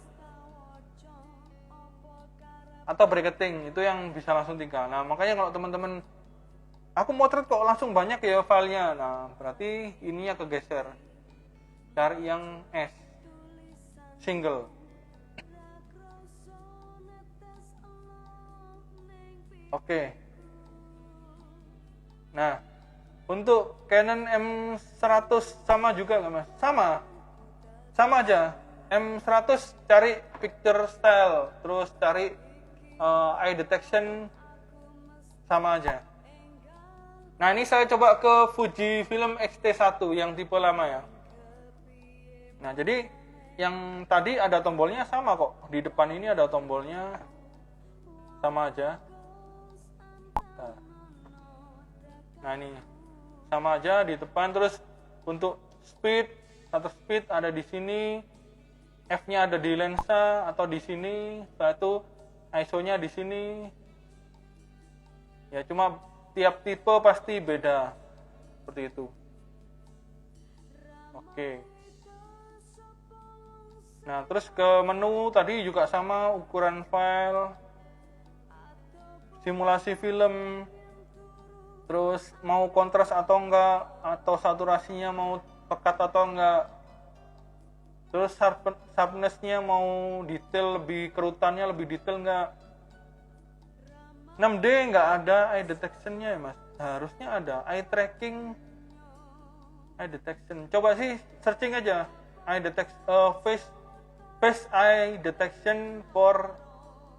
S1: Atau bracketing itu yang bisa langsung 3. Nah, makanya kalau teman-teman aku motret kok langsung banyak ya filenya. Nah, berarti ininya kegeser. Cari yang S single. Oke. Nah, untuk Canon M100 sama juga nggak Mas? Sama aja. M100 cari picture style, terus cari eye detection, sama aja. Nah, ini saya coba ke Fujifilm X-T1 yang tipe lama ya. Nah, jadi yang tadi ada tombolnya sama kok. Di depan ini ada tombolnya, sama aja. Nah, ini sama aja di depan. Terus untuk speed, shutter speed ada di sini, F-nya ada di lensa atau di sini. Setelah itu ISO-nya di sini. Ya, cuma tiap tipe pasti beda. Seperti itu. Oke. Nah, terus ke menu tadi juga sama, ukuran file, simulasi film, terus mau kontras atau enggak, atau saturasinya mau pekat atau enggak, terus sharpness-nya mau detail, lebih kerutannya lebih detail enggak. 6D enggak ada eye detection-nya ya Mas, harusnya ada eye tracking, eye detection. Coba sih searching aja face eye detection for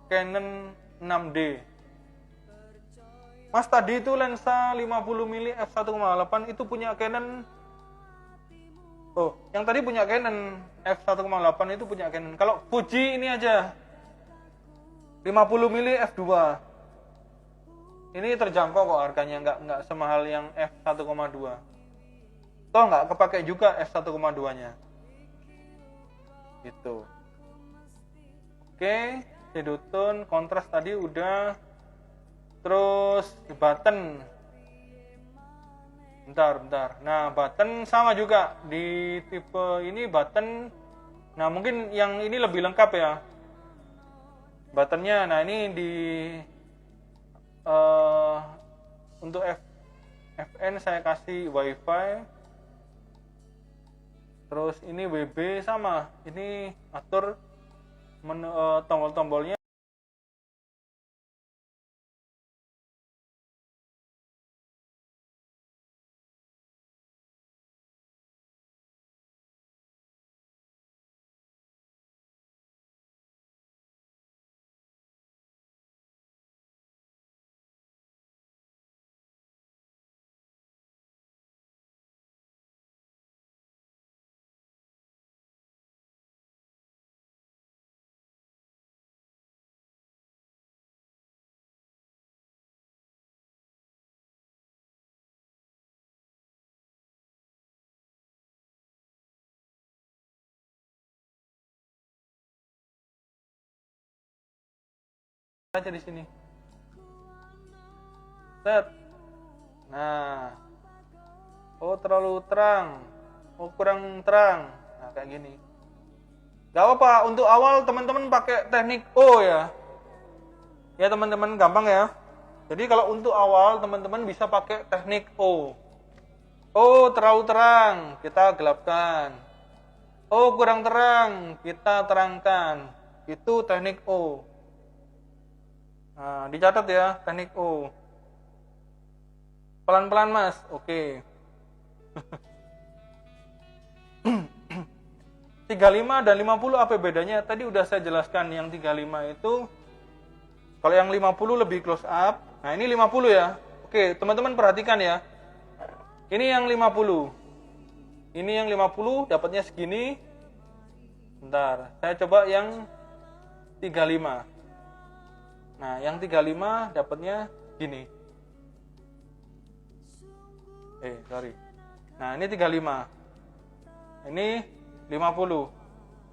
S1: Canon 6D. Mas tadi itu lensa 50 mm f1.8 itu punya Canon. Oh, yang tadi punya Canon f1.8 itu punya Canon. Kalau Fuji ini aja 50 mm f2. Ini terjangkau kok harganya, nggak semahal yang f1.2. Toh nggak kepake juga f1.2-nya. Gitu. Oke, Sedotone kontras tadi udah. Terus button. Bentar. Nah, button sama juga di tipe ini button. Nah, mungkin yang ini lebih lengkap ya. Buttonnya, nah ini di untuk FN saya kasih WiFi. Terus ini WB sama. Ini atur tombol-tombolnya. Aja di sini. Set. Nah. Oh, terlalu terang. Oh, kurang terang. Nah, kayak gini. Gak apa-apa, untuk awal teman-teman pakai teknik O ya. Ya, teman-teman gampang ya. Jadi kalau untuk awal teman-teman bisa pakai teknik O. Oh, terlalu terang, kita gelapkan. Oh, kurang terang, kita terangkan. Itu teknik O. Nah, dicatat ya, teknik O. Pelan-pelan mas, oke. 35 dan 50 apa bedanya? Tadi udah saya jelaskan, yang 35 itu, kalau yang 50 lebih close up. Nah, ini 50 ya. Oke, teman-teman perhatikan ya. Ini yang 50. Ini yang 50, dapatnya segini. Bentar, saya coba yang 35. Nah, yang 35 dapatnya gini. Sorry. Nah, ini 35. Ini 50.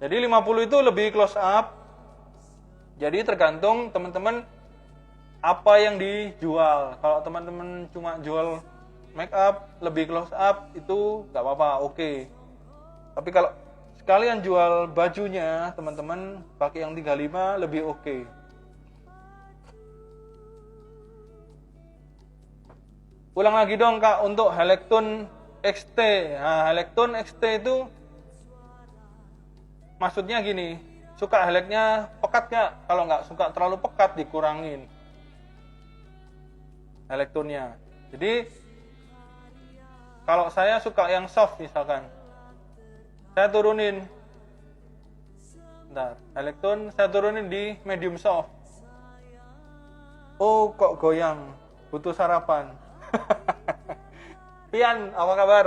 S1: Jadi 50 itu lebih close up. Jadi tergantung teman-teman apa yang dijual. Kalau teman-teman cuma jual make up lebih close up itu nggak apa-apa, oke. Tapi kalau sekalian jual bajunya, teman-teman pakai yang 35 lebih oke. Ulang lagi dong Kak untuk Helekton XT. Nah, Helekton XT itu maksudnya gini, suka heleknya pekat nggak? Kalau nggak suka terlalu pekat dikurangin Helektonnya. Jadi kalau saya suka yang soft misalkan, saya turunin. Bentar, Helekton saya turunin di medium soft. Oh kok goyang, butuh sarapan. Pian, apa kabar?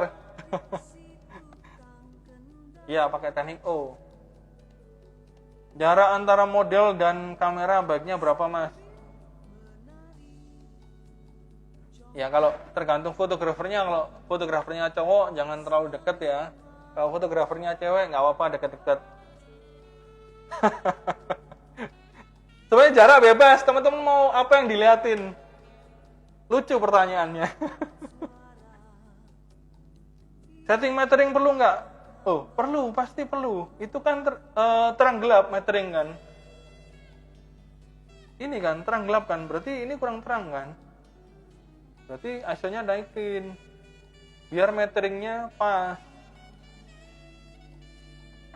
S1: Iya, pakai teknik O. Jarak antara model dan kamera baiknya berapa, Mas? Ya, kalau tergantung fotografernya. Kalau fotografernya cowok, jangan terlalu deket ya. Kalau fotografernya cewek, nggak apa-apa deket-deket. Sebenarnya jarak bebas. Teman-teman mau apa yang diliatin? Lucu pertanyaannya. Setting metering perlu nggak? Oh, perlu, pasti perlu. Itu kan terang gelap metering kan. Ini kan terang gelap kan, berarti ini kurang terang kan. Berarti ISO-nya naikin. Biar meteringnya pas.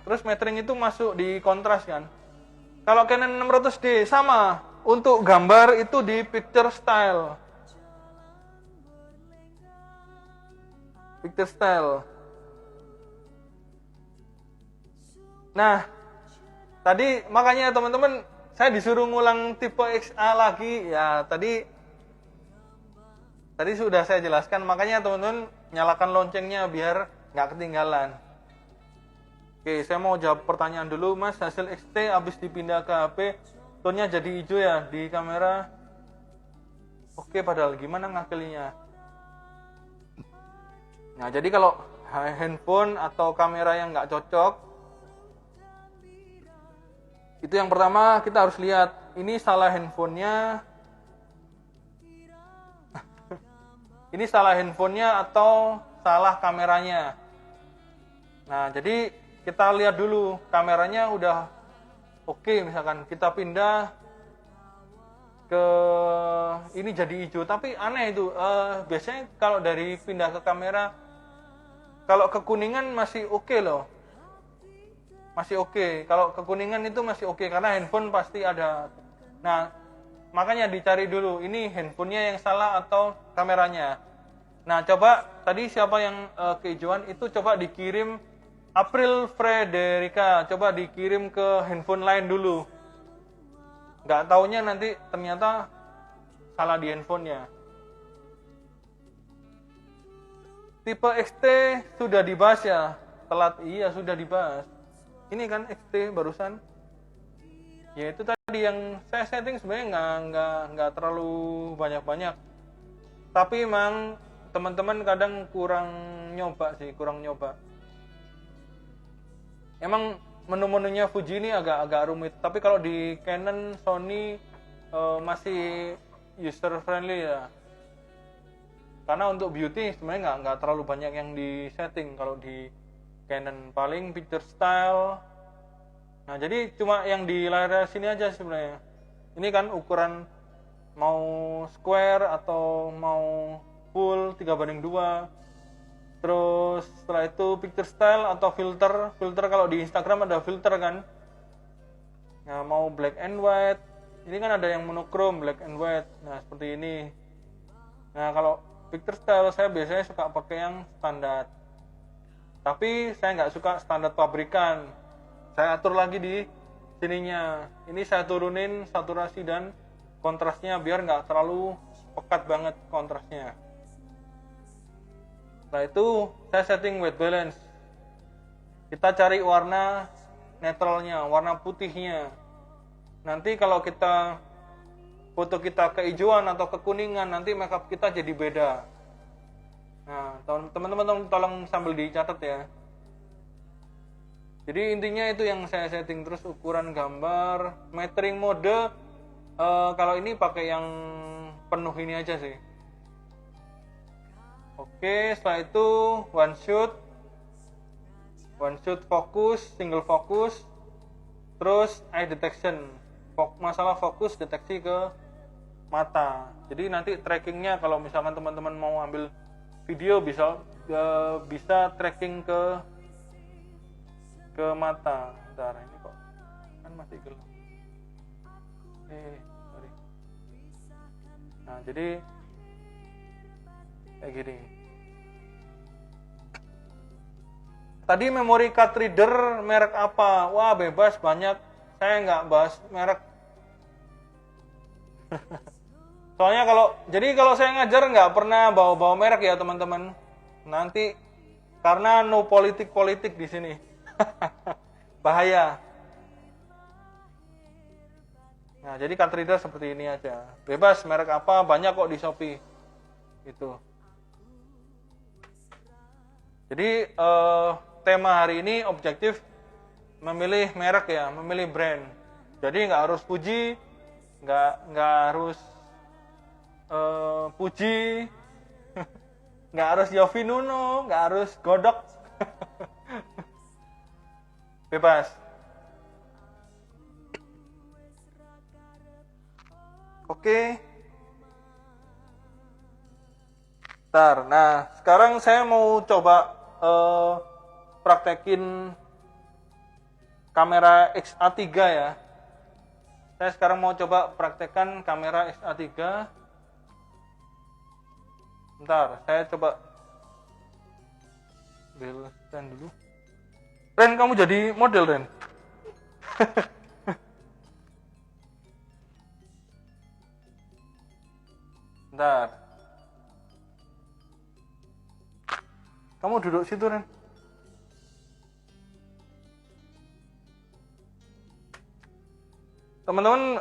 S1: Terus metering itu masuk di kontras kan. Kalau Canon 600D sama. Untuk gambar itu di picture style. Picture style. Nah, tadi makanya teman-teman saya disuruh ngulang tipe XA lagi. Ya, tadi sudah saya jelaskan, makanya teman-teman nyalakan loncengnya biar nggak ketinggalan. Oke, saya mau jawab pertanyaan dulu, Mas. Hasil XT habis dipindah ke HP, tone-nya jadi hijau ya di kamera. Oke, padahal gimana ngakalinya? Nah, jadi kalau handphone atau kamera yang nggak cocok, itu yang pertama kita harus lihat, ini salah handphonenya, ini salah handphonenya atau salah kameranya. Nah, jadi kita lihat dulu kameranya udah oke, misalkan kita pindah ke ini jadi hijau, tapi aneh itu. Biasanya kalau dari pindah ke kamera, kalau kekuningan masih oke loh, masih oke. Kalau kekuningan itu masih oke karena handphone pasti ada. Nah, makanya dicari dulu ini handphonenya yang salah atau kameranya. Nah, coba tadi siapa yang kehijauan itu coba dikirim, April Frederica, coba dikirim ke handphone lain dulu. Nggak taunya nanti ternyata salah di handphonenya. Tipe XT sudah dibahas ya? Telat, iya sudah dibahas. Ini kan XT barusan. Ya itu tadi yang saya setting sebenarnya nggak terlalu banyak-banyak. Tapi emang teman-teman kadang kurang nyoba. Emang menu-menunya Fuji ini agak rumit, tapi kalau di Canon, Sony masih user friendly ya. Karena untuk beauty sebenarnya nggak terlalu banyak yang di setting kalau di Canon, paling picture style. Nah, jadi cuma yang di layar sini aja sebenarnya. Ini kan ukuran mau square atau mau full 3:2. Terus setelah itu picture style atau filter kalau di Instagram ada filter kan. Nah, mau black and white. Ini kan ada yang monochrome, black and white. Nah, seperti ini. Nah, kalau picture style saya biasanya suka pakai yang standar. Tapi saya nggak suka standar pabrikan. Saya atur lagi di sininya. Ini saya turunin saturasi dan kontrasnya biar nggak terlalu pekat banget kontrasnya. Setelah itu saya setting white balance. Kita cari warna netralnya, warna putihnya. Nanti kalau kita foto kita kehijauan atau kekuningan, nanti makeup kita jadi beda. Nah, teman-teman tolong sambil dicatat ya. Jadi intinya itu yang saya setting. Terus ukuran gambar, metering mode, kalau ini pakai yang penuh ini aja sih. Oke, setelah itu one shoot fokus, single fokus, terus eye detection, masalah fokus deteksi ke mata. Jadi nanti trackingnya kalau misalkan teman-teman mau ambil video bisa tracking ke mata. Bentar, ini kok kan masih gelap. Sorry. Nah, jadi kayak gini. Tadi memory card reader merek apa? Wah, bebas, banyak. Saya nggak bahas merek. Soalnya kalau saya ngajar nggak pernah bawa merek ya teman-teman. Nanti karena no politik di sini. Bahaya. Nah, jadi card reader seperti ini aja. Bebas merek apa, banyak kok di Shopee. Itu. Jadi tema hari ini objektif memilih merek ya, memilih brand. Jadi nggak harus Fuji, nggak harus Fuji, nggak harus Yofinuno, nggak harus Godok. Bebas. Oke. Bentar. Nah, sekarang saya mau coba praktekin kamera XA3 ya. Saya sekarang mau coba praktekkan kamera XA3. Bentar, saya coba ambil stand dulu. Ren, kamu jadi model, Ren. Bentar. Kamu duduk situ, Ren. Teman-teman,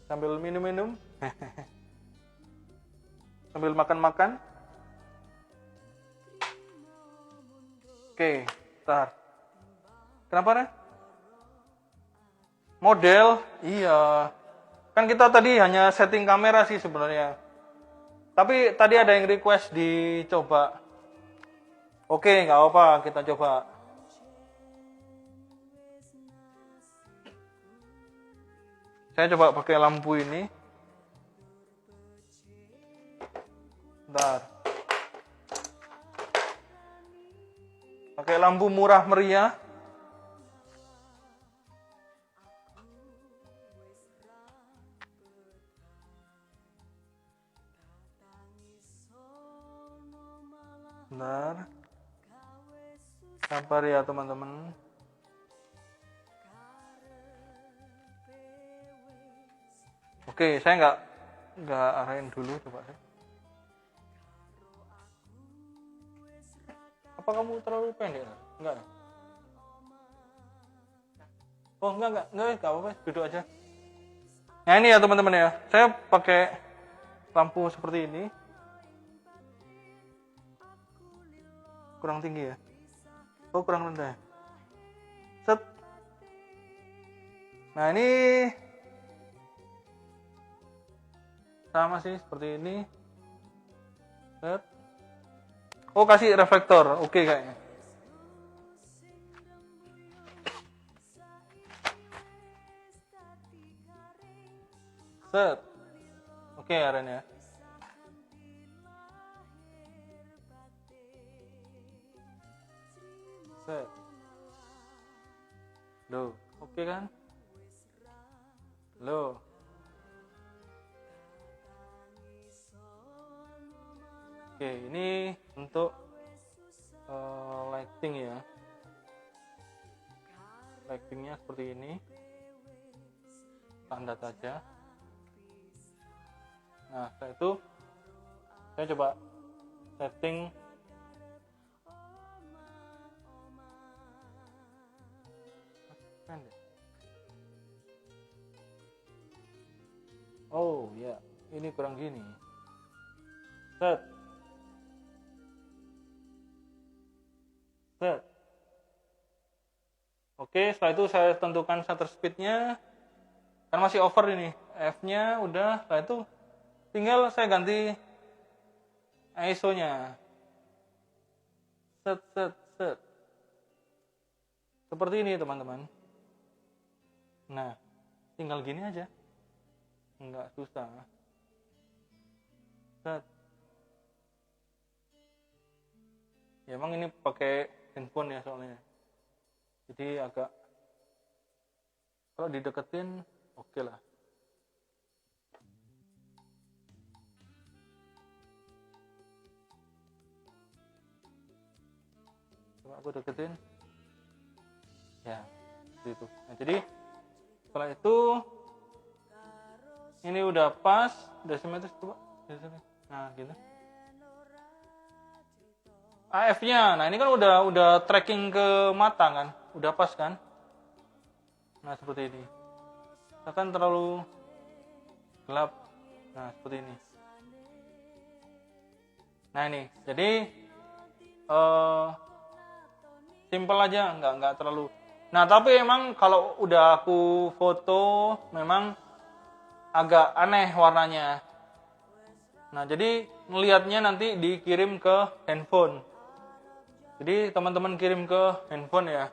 S1: sambil minum-minum, sambil makan-makan. Oke, bentar. Kenapa, Ren? Model? Iya. Kan kita tadi hanya setting kamera sih sebenarnya. Tapi tadi ada yang request dicoba. Oke, nggak apa-apa, kita coba. Saya coba pakai lampu ini. Bentar. Pakai lampu murah meriah. Bentar. Sabar ya teman-teman. Oke, saya nggak arahin dulu, coba deh. Apa kamu terlalu pendek? Enggak. Oh, enggak apa-apa, duduk aja. Nah ini ya teman-teman ya, saya pakai lampu seperti ini. Kurang tinggi ya? Oh, kurang rendah ya? Set. Nah ini sama sih seperti ini. Set. Oh, kasih reflektor. Oke kayaknya. Set. Oke ya Ren ya. Set. Loh, oke kan? Loh. Oke, ini untuk lighting ya. Lightingnya seperti ini. Standar saja. Nah, setelah itu saya coba setting oh ya, ini kurang gini. Set. Set. Oke, setelah itu saya tentukan shutter speed-nya. Kan masih over ini. F-nya udah, setelah itu tinggal saya ganti ISO-nya. Set. Seperti ini teman-teman. Nah, tinggal gini aja. Enggak susah. Set. Ya emang ini pakai handphone ya soalnya. Jadi agak, kalau dideketin oke lah. Coba aku deketin. Ya, itu. Nah, jadi setelah itu ini udah pas, desimeter coba. Nah, gitu. AF-nya, nah ini kan udah tracking ke mata kan, udah pas kan. Nah seperti ini. Akan terlalu gelap. Nah seperti ini. Nah ini, jadi simple aja, nggak terlalu. Nah tapi emang kalau udah aku foto, memang agak aneh warnanya. Nah jadi ngelihatnya nanti dikirim ke handphone. Jadi teman-teman kirim ke handphone ya.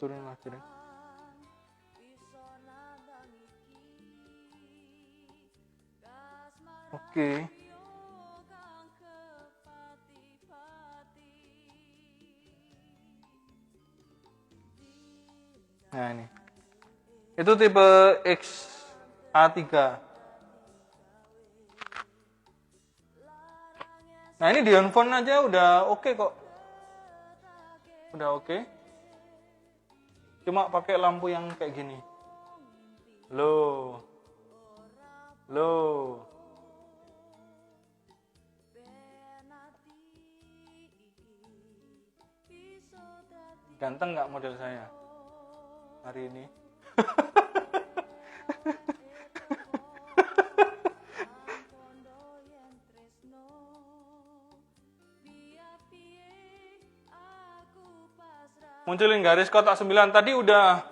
S1: Turun lagi deh. Oke. Nah ini. Itu tipe XA3. Nah ini di handphone aja udah oke kok. Udah oke. Cuma pakai lampu yang kayak gini. Loh. Ganteng nggak model saya hari ini? Munculin garis kotak 9. Tadi udah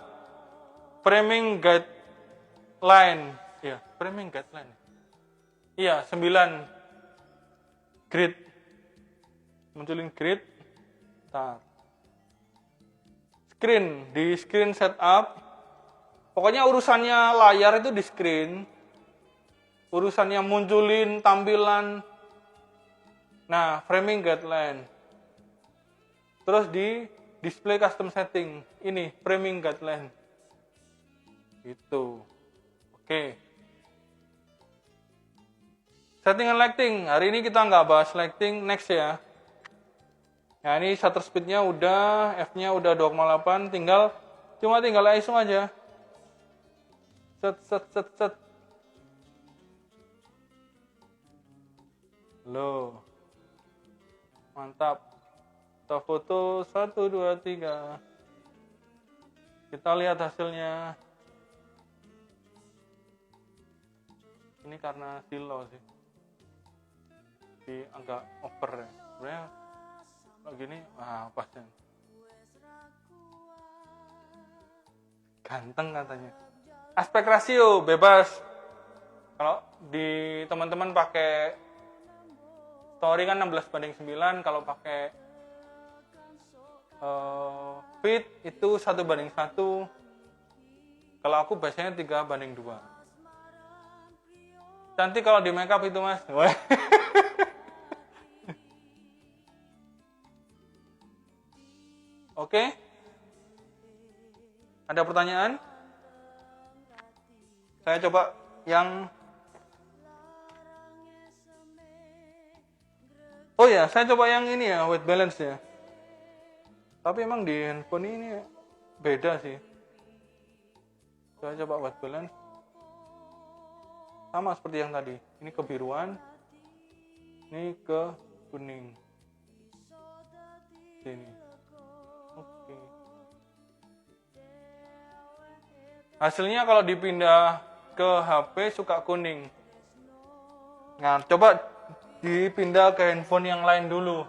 S1: framing guideline. Ya, framing guideline. Iya, 9 grid. Munculin grid. Tar. Screen, di screen setup. Pokoknya urusannya layar itu di screen. Urusannya munculin tampilan. Nah, framing guideline. Terus di display custom setting. Ini framing guideline. Itu. Oke. Settingan lighting. Hari ini kita nggak bahas lighting. Next ya. Nah ini shutter speednya udah, F-nya udah 2,8, tinggal ISO aja. Set. Loh. Mantap. Kita foto 1, 2, 3. Kita lihat hasilnya. Ini karena silo sih. Jadi agak over ya. Sebenarnya gini, pas ya. Ganteng katanya. Aspek rasio bebas. Kalau di teman-teman pakai story kan 16:9, kalau pakai feed itu 1:1. Kalau aku biasanya 3:2. Cantik kalau di makeup itu mas. Oke? Ada pertanyaan? Saya coba yang... Oh ya, saya coba yang ini ya, white balance ya. Tapi emang di handphone ini beda sih. Saya coba white balance. Sama seperti yang tadi. Ini kebiruan. Ini ke kuning. Sini. Oke. Hasilnya kalau dipindah ke HP suka kuning. Nah, coba dipindah ke handphone yang lain dulu.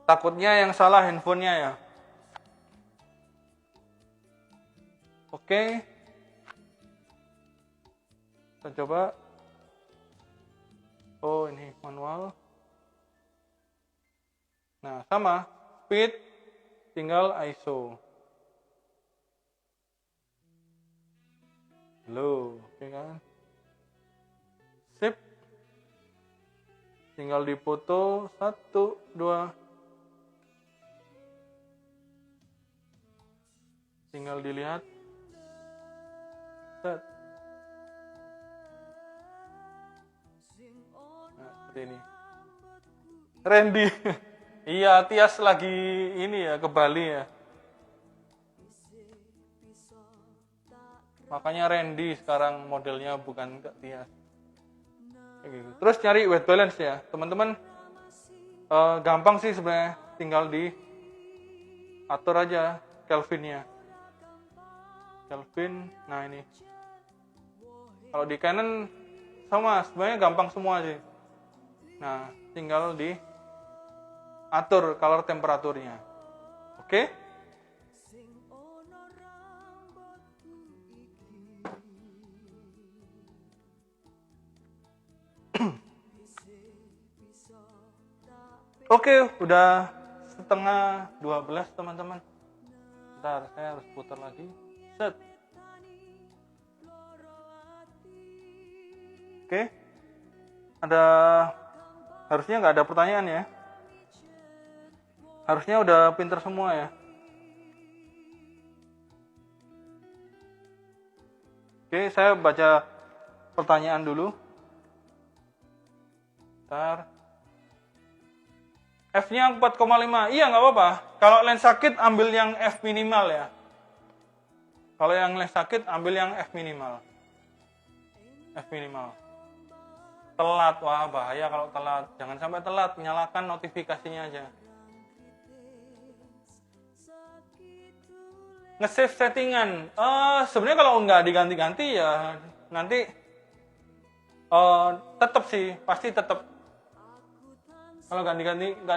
S1: Takutnya yang salah handphonenya ya. Oke. Kita coba. Oh, ini manual. Nah, sama. Speed, tinggal ISO. Loh, oke kan? Sip. Tinggal dipoto 1, 2. Tinggal dilihat. Set. Nah, seperti ini. Randy. Iya, Tias lagi ini ya, ke Bali ya. Makanya Randy sekarang modelnya bukan Kak Tias. Gitu. Terus cari white balance ya, teman-teman. Gampang sih sebenarnya, tinggal di atur aja Kelvinnya. Kelvin, nah ini. Kalau di Canon sama, sebenarnya gampang semua sih. Nah, tinggal di atur color temperaturnya. Oke? Oke, udah 11:30 teman-teman. Bentar, saya harus putar lagi. Set. Oke. Harusnya nggak ada pertanyaan ya. Harusnya udah pinter semua ya. Oke, saya baca pertanyaan dulu. Bentar. F-nya 4,5. Iya, nggak apa-apa. Kalau lensa kit ambil yang F minimal ya. Kalau yang lensa kit ambil yang F minimal. F minimal. Telat, wah bahaya kalau telat. Jangan sampai telat, nyalakan notifikasinya aja. Nge-save settingan. Sebenarnya kalau nggak diganti-ganti ya nanti tetap sih, pasti tetap. Kalau nggak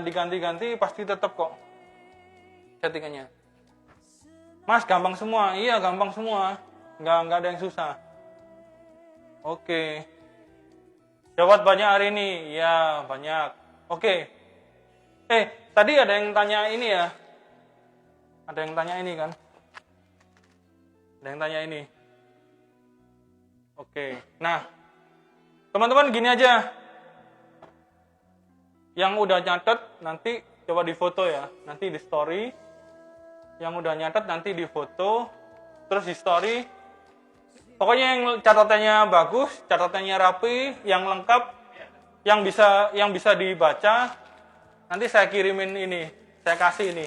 S1: diganti-ganti pasti tetap kok settingannya. Mas, gampang semua. Iya, gampang semua. Nggak ada yang susah. Oke. Jawab banyak hari ini. Ya, banyak. Oke. Tadi ada yang tanya ini ya. Ada yang tanya ini kan? Ada yang tanya ini. Oke. Nah, teman-teman gini aja. Yang udah nyatet nanti coba difoto ya. Nanti di story. Yang udah nyatet nanti difoto. Terus di story. Pokoknya yang catatannya bagus, catatannya rapi, yang lengkap, yang bisa dibaca. Nanti saya kirimin ini, saya kasih ini.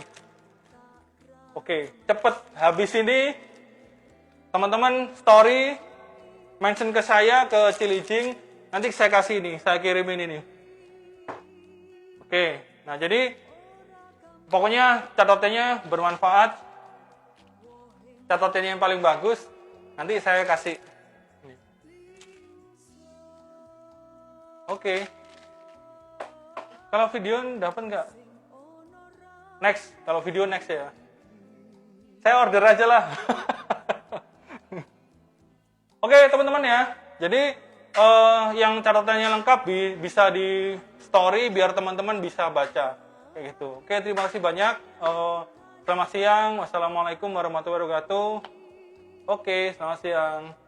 S1: Oke, cepet habis ini teman-teman story mention ke saya ke Cilijing, nanti saya kasih ini, saya kirimin ini. Oke, nah jadi pokoknya catatannya bermanfaat, catatannya yang paling bagus, nanti saya kasih. Oke. Kalau video dapat nggak? Next, kalau video next ya. Saya order aja lah. Oke, teman-teman ya. Jadi yang catatannya lengkap bisa di story biar teman-teman bisa baca kayak gitu. Oke, terima kasih banyak. Selamat siang. Wassalamualaikum warahmatullahi wabarakatuh. Oke, selamat siang.